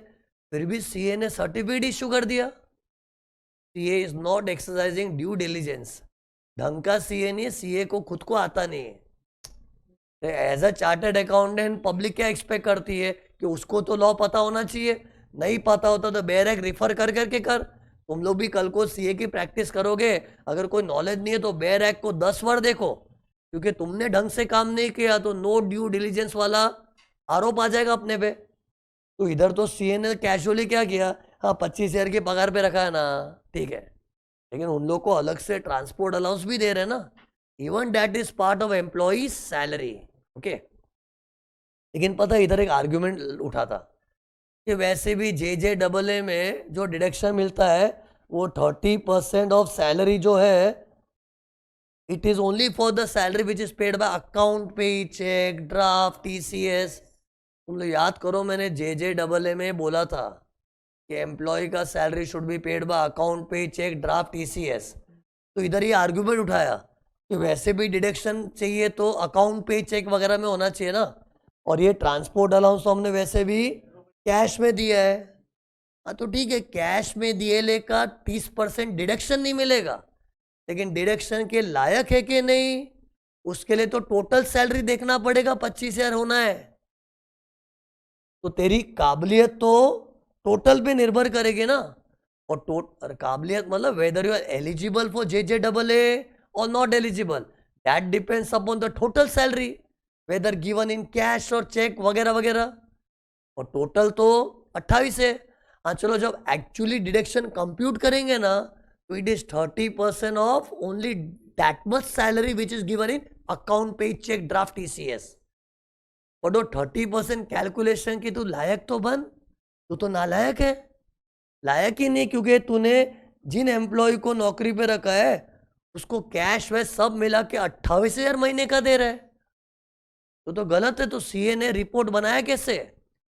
फिर भी सीए ने सर्टिफिकेट इशू कर दिया। CA is not exercising due diligence, ढंग का सीए नहीं है, सीए को खुद को आता नहीं है। As a chartered accountant public क्या एक्सपेक्ट करती है कि उसको तो लॉ पता होना चाहिए, नहीं पता होता तो बेयर एक्ट रिफर कर करके कर। तुम लोग भी कल को सीए की प्रैक्टिस करोगे, अगर कोई नॉलेज नहीं है तो बेयर एक्ट को 10 बार देखो, क्योंकि तुमने ढंग से काम नहीं किया तो नो ड्यू डिलीजेंस वाला आरोप आ जाएगा अपने पे। तो इधर तो सीए ने कैजुअली क्या किया, हाँ 25,000 की पगार पे रखा है ना, ठीक है, लेकिन उन लोग को अलग से ट्रांसपोर्ट अलाउंस भी दे रहे हैं ना, even that is part of employee salary. Okay, लेकिन पता है इधर एक आर्ग्यूमेंट उठा था कि वैसे भी JJAA में जो डिडक्शन मिलता है वो 30% ऑफ सैलरी जो है it is only for the salary which is paid by account pay, cheque, draft, TCS, तुम लोग याद करो, मैंने JJAA में बोला था कि एम्प्लॉय का salary should be paid by account pay cheque draft ECS। तो इधर ये आर्ग्यूमेंट उठाया कि वैसे भी डिडक्शन चाहिए तो अकाउंट पे चेक वगैरह में होना चाहिए ना, और ये ट्रांसपोर्ट अलाउंस तो हमने वैसे भी कैश में दिया है। हाँ तो ठीक है, कैश में दिए का 30% डिडक्शन नहीं मिलेगा, लेकिन डिडक्शन के लायक है कि नहीं उसके लिए तो टोटल सैलरी देखना पड़ेगा, 25,000 होना है। तो तेरी काबिलियत तो टोटल पे निर्भर करेगी ना, और काबिलियत मतलब whether you are eligible for JJAA और not eligible, that depends upon the total salary, whether given in cash और चेक वगैरह वगैरह। और टोटल तो 28 है। हाँ चलो, जब एक्चुअली डिडक्शन कंप्यूट करेंगे ना तो it is 30% of only that much salary which is given in account pay cheque draft ECS। और वो 30% कैलकुलेशन की तू लायक तो बन, तू तो नालायक है, लायक ही नहीं, क्योंकि तूने जिन एम्प्लॉय को नौकरी पे रखा है उसको कैश वैश सब मिला के 28,000 महीने का दे रहा है, तो गलत है। तो CA ने रिपोर्ट बनाया कैसे?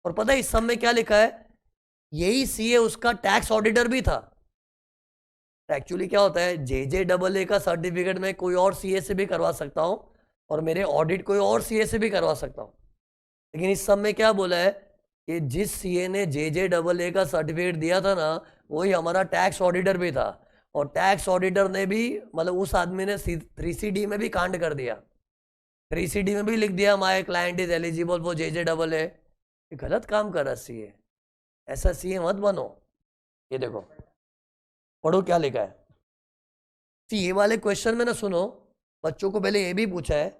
और पता है इस सब में क्या लिखा है? यही CA उसका टैक्स ऑडिटर भी था। एक्चुअली क्या होता है, JJAA का सर्टिफिकेट में कोई और CA से भी करवा सकता हूँ और मेरे ऑडिट कोई और CA से भी करवा सकता हूँ, लेकिन इस सब में क्या बोला है कि जिस CA ने JJAA का सर्टिफिकेट दिया था ना वही हमारा टैक्स ऑडिटर भी था, और टैक्स ऑडिटर ने भी मतलब उस आदमी ने 3CD में भी कांड कर दिया, 3CD में भी लिख दिया my client is eligible for JJAA। ये गलत काम कर रहा CA, ऐसा CA मत बनो। ये देखो, पढ़ो क्या लिखा है। ये वाले क्वेश्चन में ना सुनो, बच्चों को पहले ये भी पूछा है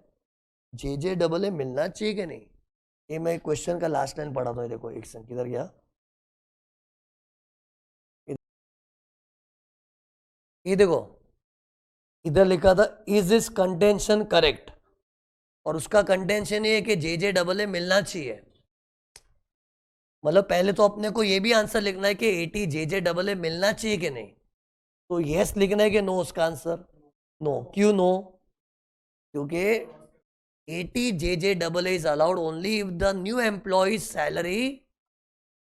JJAA मिलना चाहिए कि नहीं। ये मैं क्वेश्चन का लास्ट लाइन पढ़ा था, ये देखो, एक सेकंड किधर गया, ये देखो इधर लिखा था इज दिस कंटेंशन करेक्ट, और उसका कंटेंशन ये है कि JJAA मिलना चाहिए। मतलब पहले तो अपने को ये भी आंसर लिखना है कि 80 JJAA मिलना चाहिए कि नहीं, तो यस लिखना है कि नो उसका आंसर? नो। क्यों नो? क्योंकि 80 JJAA is allowed only if the new employee's salary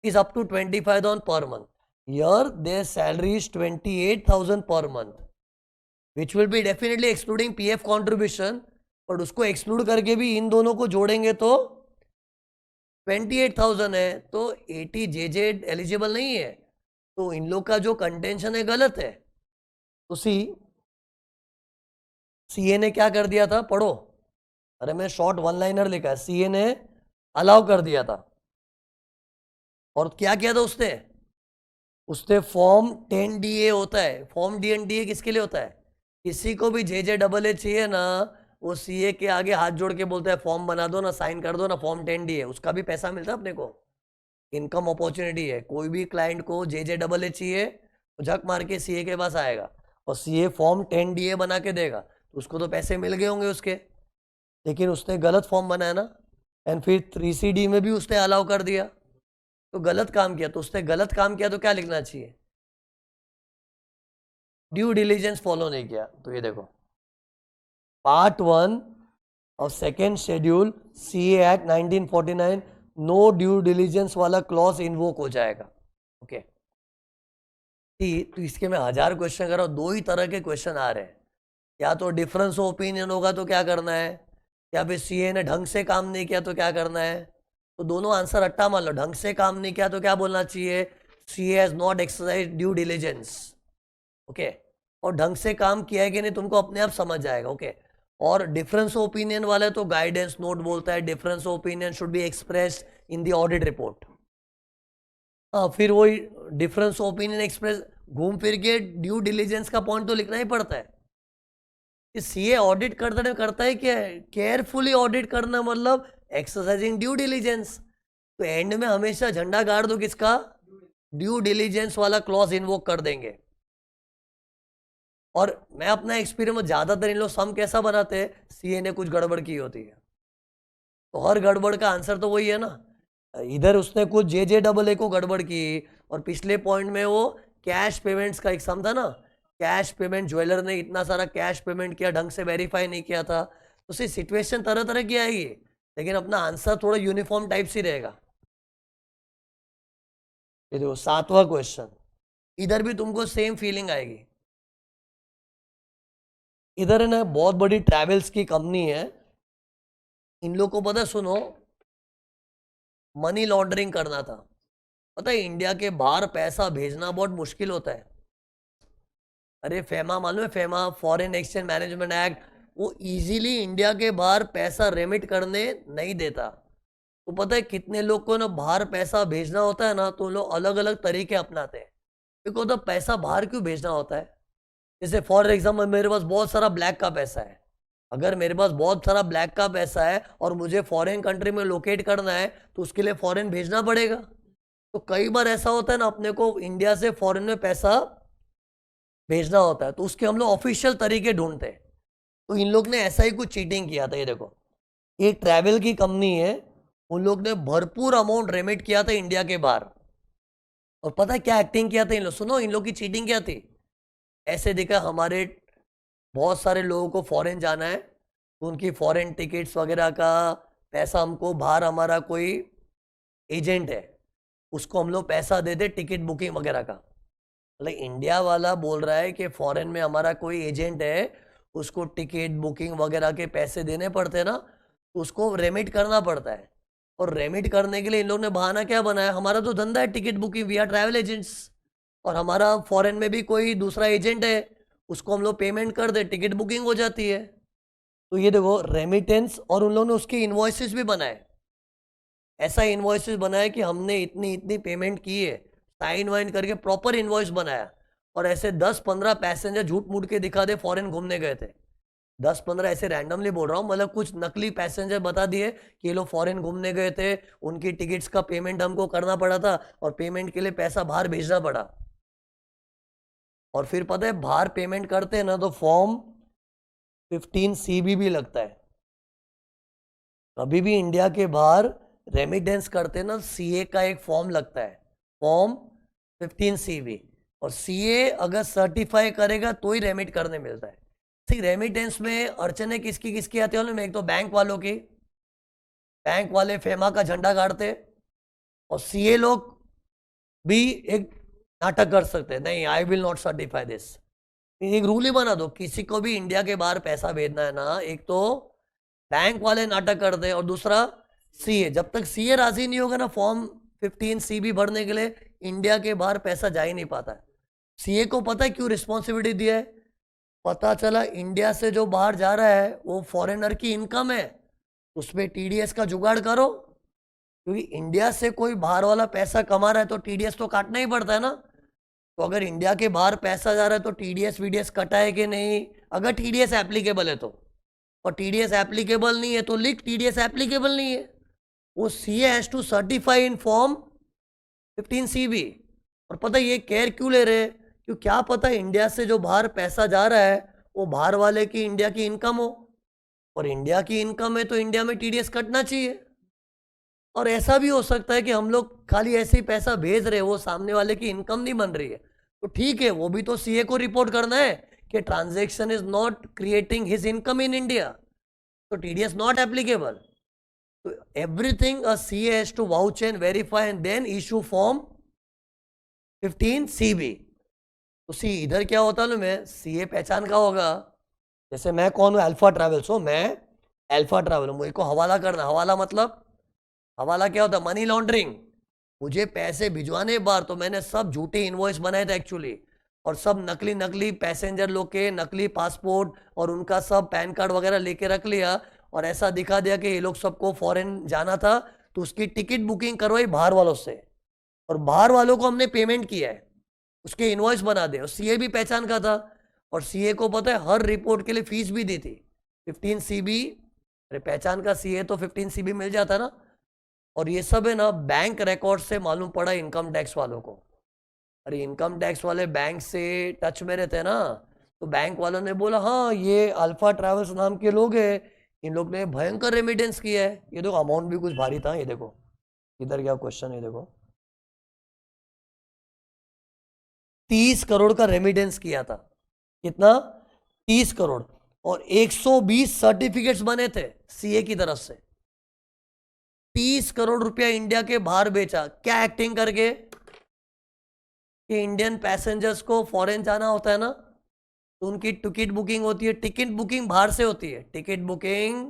is up to 25,000 per month. Here their salary is 28,000 per month, which will be definitely excluding PF contribution, और उसको exclude करके भी इन दोनों को जोड़ेंगे तो 28,000 है, तो 80 JJ एलिजिबल नहीं है, तो इन लोग का जो कंटेंशन है गलत है। तो CA ने क्या कर दिया था, पढ़ो, अरे मैं शॉर्ट वन लाइनर लिखा है, CA ने अलाउ कर दिया था। और क्या किया था उसने फॉर्म 10DA होता है, फॉर्म 10DA किसके लिए होता है? किसी को भी JJAA चाहिए ना, वो CA के आगे हाथ जोड़ के बोलता है फॉर्म बना दो ना, साइन कर दो ना, फॉर्म 10DA, उसका भी पैसा मिलता है अपने को, इनकम अपॉर्चुनिटी है। कोई भी क्लाइंट को JJAA चाहिए तो झक मार के CA के पास आएगा और CA फॉर्म 10DA बना के देगा, तो उसको तो पैसे मिल गए होंगे उसके, लेकिन उसने गलत फॉर्म बनाया ना, एंड फिर 3CD में भी उसने अलाउ कर दिया, तो गलत काम किया। तो उसने गलत काम किया तो क्या लिखना चाहिए? ड्यू डिलीजेंस फॉलो नहीं किया। तो ये देखो, पार्ट 1 और second schedule CA act 1949, no due diligence वाला क्लॉज इन्वोक हो जाएगा। ओके, तो इसके में 1000 क्वेश्चन कर रहा हूं, 2 ही तरह के क्वेश्चन आ रहे हैं, या तो डिफरेंस ऑफ ओपिनियन होगा तो क्या करना है, या फिर CA ने ढंग से काम नहीं किया तो क्या करना है। तो दोनों आंसर रट्टा मान लो, ढंग से काम नहीं किया तो क्या बोलना चाहिए, CA has not exercise due diligence. Okay, और ढंग से काम किया है कि नहीं तुमको अपने आप समझ जाएगा। ओके, और डिफरेंस ऑफ ओपिनियन वाला तो गाइडेंस नोट बोलता है difference of opinion should be expressed in the audit report. हाँ, फिर वही डिफरेंस ऑफ ओपिनियन एक्सप्रेस घूम फिर के ड्यू डिलीजेंस का पॉइंट तो लिखना ही पड़ता है। CA ऑडिट करता है क्या है, केयरफुली ऑडिट करना, मतलब एक्सरसाइजिंग ड्यू डिलीजेंस। तो एंड में हमेशा झंडा गाड़ दो किसका, ड्यू डिलीजेंस वाला क्लॉज इन्वोक कर देंगे। और मैं अपना एक्सपीरियंस में ज्यादातर इन लोग सम कैसा बनाते हैं, CA ने कुछ गड़बड़ की होती है, तो हर गड़बड़ का आंसर तो वही है ना। इधर उसने कुछ JJAA को गड़बड़ की, और पिछले पॉइंट में वो कैश पेमेंट्स का एक सम था ना, कैश पेमेंट, ज्वेलर ने इतना सारा कैश पेमेंट किया, ढंग से वेरीफाई नहीं किया था, तो सिर्फ सिचुएशन तरह तरह की आएगी। लेकिन अपना आंसर थोड़ा यूनिफॉर्म टाइप से रहेगा। ये देखो 7वां क्वेश्चन, इधर भी तुमको सेम फीलिंग आएगी। इधर है ना बहुत बड़ी ट्रैवल्स की कंपनी है, इन लोग को पता है, सुनो, मनी लॉन्ड्रिंग करना था। पता है इंडिया के बाहर पैसा भेजना बहुत मुश्किल होता है। अरे फेमा मालूम है, FEMA foreign exchange management act, वो इजीली इंडिया के बाहर पैसा रेमिट करने नहीं देता। तो पता है कितने लोग को ना बाहर पैसा भेजना होता है ना, तो लोग अलग अलग तरीके अपनाते हैं। देखो तो पैसा बाहर क्यों भेजना होता है? जैसे फॉर एग्जाम्पल मेरे पास बहुत सारा ब्लैक का पैसा है, अगर मेरे पास बहुत सारा ब्लैक का पैसा है और मुझे फॉरेन कंट्री में लोकेट करना है तो उसके लिए फॉरेन भेजना पड़ेगा। तो कई बार ऐसा होता है ना, अपने को इंडिया से फॉरेन में पैसा भेजना होता है, तो उसके हम लोग ऑफिशियल तरीके ढूंढते हैं। तो इन लोग ने ऐसा ही कुछ चीटिंग किया था। ये देखो, एक ट्रैवल की कंपनी है, उन लोग ने भरपूर अमाउंट रेमिट किया था इंडिया के बाहर। और पता है क्या एक्टिंग किया था इन लोग? सुनो इन लोग की चीटिंग क्या थी। ऐसे दिखा हमारे बहुत सारे लोगों को फॉरेन जाना है, तो उनकी फॉरेन टिकट्स वगैरह का पैसा हमको, बाहर हमारा कोई एजेंट है उसको हम लोग पैसा दे दे टिकट बुकिंग वगैरह का। मतलब इंडिया वाला बोल रहा है कि फॉरेन में हमारा कोई एजेंट है, उसको टिकट बुकिंग वगैरह के पैसे देने पड़ते हैं ना, तो उसको रेमिट करना पड़ता है। और रेमिट करने के लिए इन लोग ने बहाना क्या बनाया, हमारा तो धंधा है ticket booking, we are travel agents, और हमारा फॉरेन में भी कोई दूसरा एजेंट है, उसको हम लोग पेमेंट कर दे, टिकट बुकिंग हो जाती है। तो ये देखो रेमिटेंस, और उन लोगों ने उसके इन्वॉइसेस भी बनाए। ऐसा इन्वॉइसेस बनाया कि हमने इतनी इतनी पेमेंट की है, साइन वाइन करके प्रॉपर इन्वॉइस बनाया। और ऐसे 10-15 पैसेंजर झूठ मूठ के दिखा दे फॉरेन घूमने गए थे। 10-15 ऐसे रैंडमली बोल रहा हूँ, मतलब कुछ नकली पैसेंजर बता दिए कि ये लोग फॉरेन घूमने गए थे, उनकी टिकट्स का पेमेंट हमको करना पड़ा था और पेमेंट के लिए पैसा बाहर भेजना पड़ा। और फिर पता है बाहर पेमेंट करते हैं ना तो फॉर्म 15CB भी लगता है। कभी भी इंडिया के बाहर रेमिटेंस करते हैं ना, सीए का एक फॉर्म लगता है, फॉर्म 15CB। और सीए अगर सर्टिफाई करेगा तो ही रेमिट करने मिलता है। ठीक, रेमिटेंस में अड़चने किसकी किसकी आती है में, एक तो बैंक वालों की, बैंक वाले फेमा का झंडा गाड़ते, और सीए लोग भी एक नाटक कर सकते हैं, नहीं I will not certify this. एक रूल ही बना दो, किसी को भी इंडिया के बाहर पैसा भेजना है ना, एक तो बैंक वाले नाटक कर दे और दूसरा सीए। जब तक सीए राजी नहीं होगा ना फॉर्म 15CB भरने के लिए, इंडिया के बाहर पैसा जा ही नहीं पाता है। सीए को पता है क्यों रिस्पॉन्सिबिलिटी दिया है? पता चला इंडिया से जो बाहर जा रहा है वो फॉरेनर की इनकम है, उसमें टीडीएस का जुगाड़ करो, क्योंकि इंडिया से कोई बाहर वाला पैसा कमा रहा है तो टीडीएस तो काटना ही पड़ता है ना। तो अगर इंडिया के बाहर पैसा जा रहा है तो टीडीएस वीडीएस कटा है कि नहीं, अगर टीडीएस एप्लीकेबल है तो, और टीडीएस एप्लीकेबल नहीं है तो लिख टीडीएस एप्लीकेबल नहीं है। वो CA has to certify in form 15CB। और पता ये केयर क्यों ले रहे हैं? क्यों, क्या पता इंडिया से जो बाहर पैसा जा रहा है वो बाहर वाले की इंडिया की इनकम हो, और इंडिया की इनकम है तो इंडिया में टीडीएस कटना चाहिए। और ऐसा भी हो सकता है कि हम लोग खाली ऐसे ही पैसा भेज रहे हैं, वो सामने वाले की इनकम नहीं बन रही है, तो ठीक है, वो भी तो सीए को रिपोर्ट करना है कि transaction is not creating his income in India, तो टीडीएस नॉट एप्लीकेबल। तो everything a CA has to vouch and verify and then issue form 15CB। तो सी इधर क्या होता है, मैं सीए पहचान का होगा, जैसे मैं कौन हूँ, अल्फा ट्रैवल्स हूँ, मैं अल्फा ट्रैवल हूँ, मुझे को हवाला करना, हवाला मतलब, हवाला क्या होता है, मनी लॉन्ड्रिंग। मुझे पैसे भिजवाने बार तो मैंने सब झूठे इनवॉइस बनाए थे एक्चुअली, और सब नकली नकली पैसेंजर लोग के नकली पासपोर्ट और उनका सब पैन कार्ड वगैरह लेके रख लिया, और ऐसा दिखा दिया कि ये लोग सबको फॉरेन जाना था, तो उसकी टिकट बुकिंग करवाई बाहर वालों से, और बाहर वालों को हमने पेमेंट किया है, उसके इनवॉइस बना दे। और सीए भी पहचान का था, और सीए को पता है हर रिपोर्ट के लिए फीस भी दी थी 15CB। अरे पहचान का सीए तो 15CB मिल जाता ना। और ये सब है ना बैंक रिकॉर्ड से मालूम पड़ा इनकम टैक्स वालों को। अरे इनकम टैक्स वाले बैंक से टच में रहते हैं ना, तो बैंक वालों ने बोला हाँ ये अल्फा ट्रैवल्स नाम के लोग हैं, इन लोग ने भयंकर रेमिटेंस किया है। ये देखो अमाउंट भी कुछ भारी था, ये देखो इधर क्या क्वेश्चन है, देखो 30 करोड़ का रेमिटेंस किया था। कितना? 30 करोड़। और 120 सर्टिफिकेट्स बने थे सीए की तरफ से। 30 करोड़ रुपया इंडिया के बाहर बेचा, क्या एक्टिंग करके कि इंडियन पैसेंजर्स को फॉरेन जाना होता है ना, तो उनकी टिकट बुकिंग होती है, टिकट बुकिंग बाहर से होती है, टिकट बुकिंग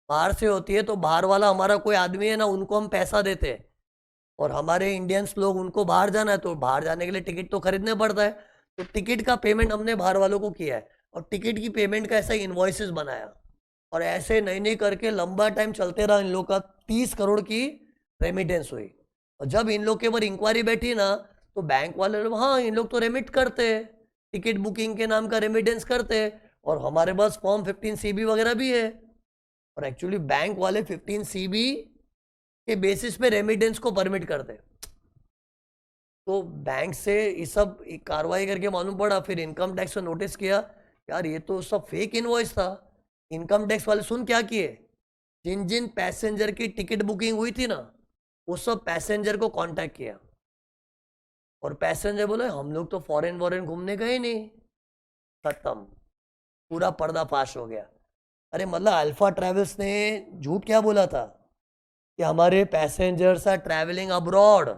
बाहर से होती है, तो बाहर वाला हमारा कोई आदमी है ना, उनको हम पैसा देते हैं, और हमारे इंडियंस लोग उनको बाहर जाना है, तो बाहर जाने के लिए टिकट तो खरीदने पड़ता है, तो टिकट का पेमेंट हमने बाहर वालों को किया है, और टिकट की पेमेंट का ऐसा इन्वॉइसेस बनाया, और ऐसे नहीं नहीं करके लंबा टाइम चलते रहा, इन लोग का 30 करोड़ की रेमिटेंस हुई। और जब इन लोग के ऊपर इंक्वायरी बैठी ना, तो बैंक वाले लोग, हाँ इन लोग तो रेमिट करते हैं, टिकट बुकिंग के नाम का रेमिटेंस करते हैं, और हमारे पास फॉर्म 15 CB वगैरह भी है, और एक्चुअली बैंक वाले 15 CB के बेसिस पे रेमिटेंस को परमिट करते हैं। तो बैंक से ये सब कार्रवाई करके मालूम पड़ा, फिर इनकम टैक्स को नोटिस किया, यार ये तो सब फेक इनवॉइस था। इनकम टैक्स वाले सुन क्या किए, जिन जिन पैसेंजर की टिकट बुकिंग हुई थी ना, वो सब पैसेंजर को कांटेक्ट किया, और पैसेंजर बोले हम लोग तो फॉरेन वॉरेन घूमने गए नहीं। खत्म, पूरा पर्दाफाश हो गया। अरे मतलब अल्फा ट्रैवल्स ने झूठ क्या बोला था कि हमारे passengers are travelling abroad,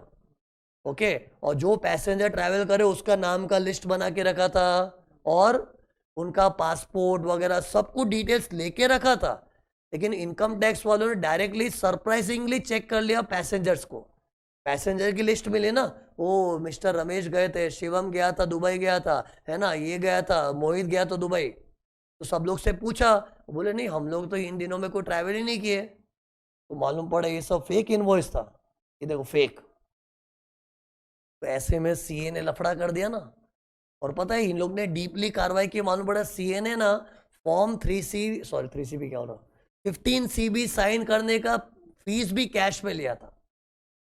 okay, और जो पैसेंजर ट्रैवल करे उसका नाम का लिस्ट बना के रखा था, और उनका पासपोर्ट वगैरह सब कुछ डिटेल्स लेके रखा था, लेकिन इनकम टैक्स वालों ने डायरेक्टली सरप्राइजिंगली चेक कर लिया पैसेंजर्स को। पैसेंजर की लिस्ट मिली ना, ओ मिस्टर रमेश गए थे, शिवम गया था, दुबई गया था, है ना, ये गया था, मोहित गया था दुबई, तो सब लोग से पूछा, बोले नहीं हम लोग तो इन दिनों में कोई ट्रैवल ही नहीं किए, तो मालूम पड़ा ये सब फेक इनवॉइस था, ये देखो फेक। तो ऐसे में सीए ने लफड़ा कर दिया ना, और पता है इन लोग ने डीपली कार्रवाई की, मालूम पड़ा सीए ने ना फॉर्म 3CB क्या हो रहा 15 CB साइन करने का फीस भी कैश में लिया था।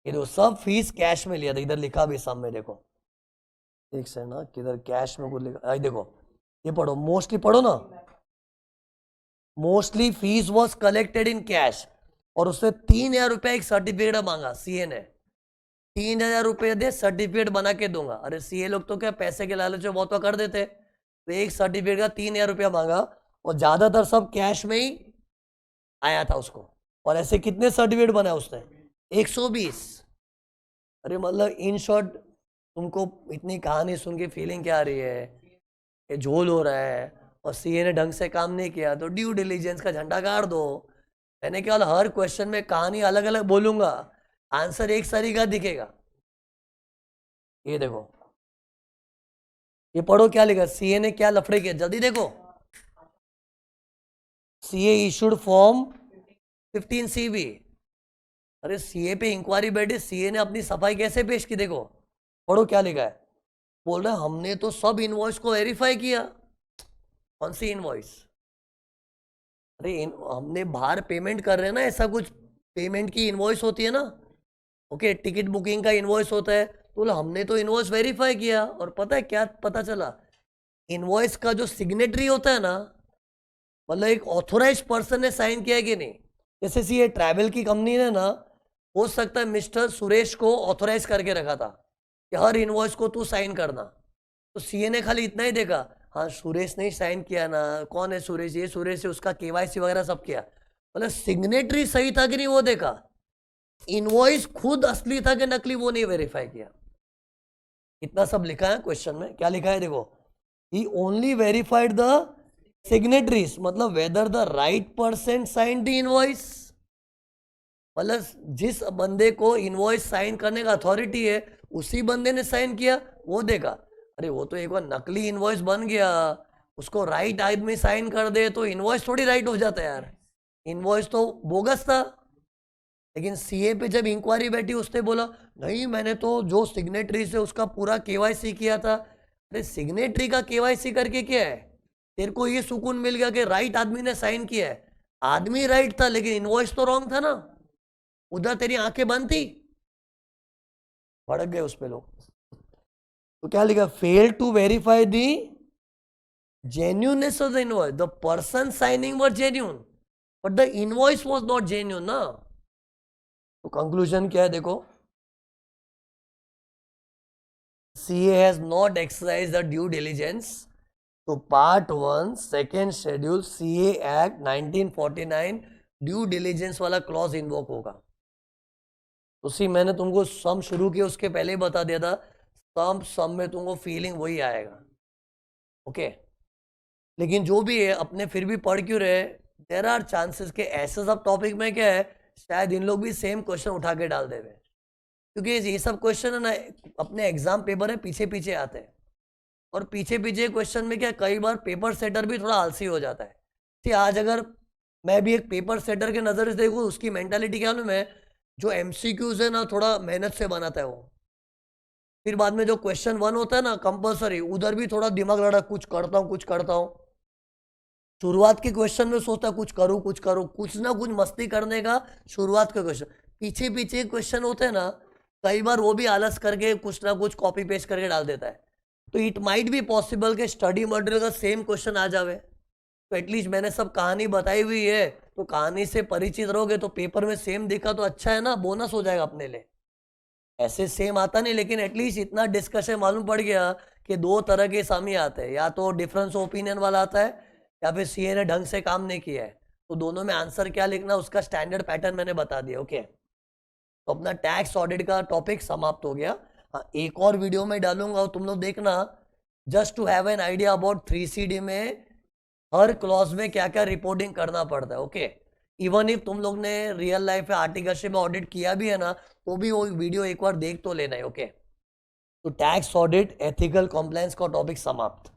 ये देखो सब फीस कैश में लिया था, इधर लिखा भी सामने देखो, एक सेकंड ना, किधर कैश में कुछ लिखा, आई देखो, ये पढ़ो, मोस्टली पढ़ो ना, mostly fees was collected in cash, और उससे 3,000 रुपया एक सर्टिफिकेट मांगा सीए ने, 3,000 रुपये दे सर्टिफिकेट बना के दूंगा। अरे सीए लोग तो क्या पैसे के लालच में बहुत कर देते, तो एक सर्टिफिकेट का 3,000 रुपया मांगा, और ज्यादातर सब कैश में ही आया था उसको, और ऐसे कितने सर्टिफिकेट बनाया उसने, 120। अरे मतलब इन शॉर्ट, तुमको इतनी कहानी सुन के फीलिंग क्या आ रही है, ये झोल हो रहा है, और सीए ने ढंग से काम नहीं किया, तो ड्यू डिलीजेंस का झंडा गाड़ दो। मैंने केवल हर क्वेश्चन में कहानी अलग अलग बोलूंगा, आंसर एक सारी का दिखेगा। ये देखो, ये पढ़ो क्या लिखा, सीए ने क्या लफड़े किए, जल्दी देखो। CA issued form 15 CB। अरे सीए पे इंक्वायरी बैठी, सीए ने अपनी सफाई कैसे पेश की, देखो पढ़ो क्या लिखा है, बोल रहे हमने तो सब इनवॉइस को वेरीफाई किया। कौन सी इनवॉइस, अरे हमने बाहर पेमेंट कर रहे हैं ना, ऐसा कुछ पेमेंट की इनवॉइस होती है ना, ओके, टिकट बुकिंग का इनवॉइस होता है, तो बोला हमने तो इनवॉइस वेरीफाई किया, और पता है क्या पता चला, इनवॉइस का जो सिग्नेटरी होता है ना, मतलब एक ऑथोराइज पर्सन ने साइन किया कि नहीं, जैसे सी ये ट्रैवल की कंपनी ने ना, हो सकता है मिस्टर सुरेश को ऑथोराइज करके रखा था कि हर इनवॉइस को तू साइन करना, तो सीए ने खाली इतना ही देखा, हाँ सुरेश ने साइन किया ना, कौन है सुरेश, ये सुरेश है, उसका केवाईसी वगैरह सब किया, मतलब सिग्नेटरी सही था कि नहीं वो देखा, इनवॉइस खुद असली था कि नकली वो नहीं वेरीफाई किया। इतना सब लिखा है क्वेश्चन में, क्या लिखा है देखो, he only verified the signatories, मतलब whether the right person sign the invoice, मतलब जिस बंदे को इनवॉइस साइन करने का अथॉरिटी है उसी बंदे ने साइन किया, वो देखा। अरे वो तो एक बार नकली इनवॉइस बन गया, उसको राइट आदमी साइन कर दे तो इनवॉइस थोड़ी राइट हो जाता है यार, इनवॉइस तो बोगस था। लेकिन सीए पे जब इंक्वायरी बैठी उसने बोला नहीं मैंने तो जो सिग्नेटरी से उसका पूरा केवाईसी किया था। अरे सिग्नेटरी का केवाईसी करके क्या है, तेरे को ये सुकून मिल गया कि राइट आदमी ने साइन किया है, आदमी राइट था लेकिन इनवॉइस तो रॉन्ग था ना, उधर तेरी आंखें बंद थी, भड़क गए उस पे लोग। तो क्या लिखा, fail to verify the genuineness of the invoice, the person signing was genuine but the invoice was not genuine ना। तो कंक्लूजन क्या है देखो, CA has not exercised the due diligence, तो part 1 second schedule CA act 1949 due diligence वाला clause invoke होगा। उसी मैंने तुमको सम शुरू किया उसके पहले ही बता दिया था, सम में तुमको फीलिंग वही आएगा। ओके, लेकिन जो भी है अपने फिर भी पढ़ क्यों रहे, देर आर चांसेस के ऐसे सब टॉपिक में क्या है, शायद इन लोग भी सेम क्वेश्चन उठा के डाल देवे, क्योंकि ये सब क्वेश्चन है ना अपने एग्जाम पेपर में पीछे पीछे आते हैं, और पीछे पीछे क्वेश्चन में क्या कई बार पेपर सेटर भी थोड़ा आलसी हो जाता है। कि आज अगर मैं भी एक पेपर सेटर के नज़र से देखूँ, उसकी मेंटालिटी क्या मालूम है, जो एमसीक्यूज है ना थोड़ा मेहनत से बनाता है वो, फिर बाद में जो क्वेश्चन 1 होता है ना कंपलसरी, उधर भी थोड़ा दिमाग लड़ा, कुछ करता हूँ कुछ करता हूँ। शुरुआत के क्वेश्चन में सोचता कुछ करूँ कुछ करूँ, कुछ ना कुछ मस्ती करने का शुरुआत के क्वेश्चन, पीछे पीछे क्वेश्चन होते हैं ना, कई बार वो भी आलस करके कुछ ना कुछ कॉपी पेस्ट करके डाल देता है। तो इट माइट बी पॉसिबल कि स्टडी मटेरियल का सेम क्वेश्चन आ जावे। तो एटलीस्ट मैंने सब कहानी बताई हुई है, तो कहानी से परिचित रहोगे तो पेपर में सेम दिखा तो अच्छा है ना, बोनस हो जाएगा अपने लिए। ऐसे सेम आता नहीं, लेकिन एटलीस्ट इतना डिस्कशन मालूम पड़ गया कि 2 तरह के सामी आते हैं, या तो डिफरेंस ओपिनियन वाला आता है, या फिर सीए ने ढंग से काम नहीं किया है। तो दोनों में आंसर क्या लिखना उसका स्टैंडर्ड पैटर्न मैंने बता दिया। ओके, तो अपना टैक्स ऑडिट का टॉपिक समाप्त हो गया। हाँ, एक और वीडियो में डालूंगा, तुम लोग देखना, just to have an idea about 3CD में हर क्लॉज में क्या क्या रिपोर्टिंग करना पड़ता है। ओके, इवन इफ तुम लोग ने रियल लाइफ में आर्टिकलशिप में ऑडिट किया भी है ना, तो भी वो वीडियो एक बार देख तो लेना है। ओके, तो टैक्स ऑडिट एथिकल कॉम्प्लायंस का टॉपिक समाप्त।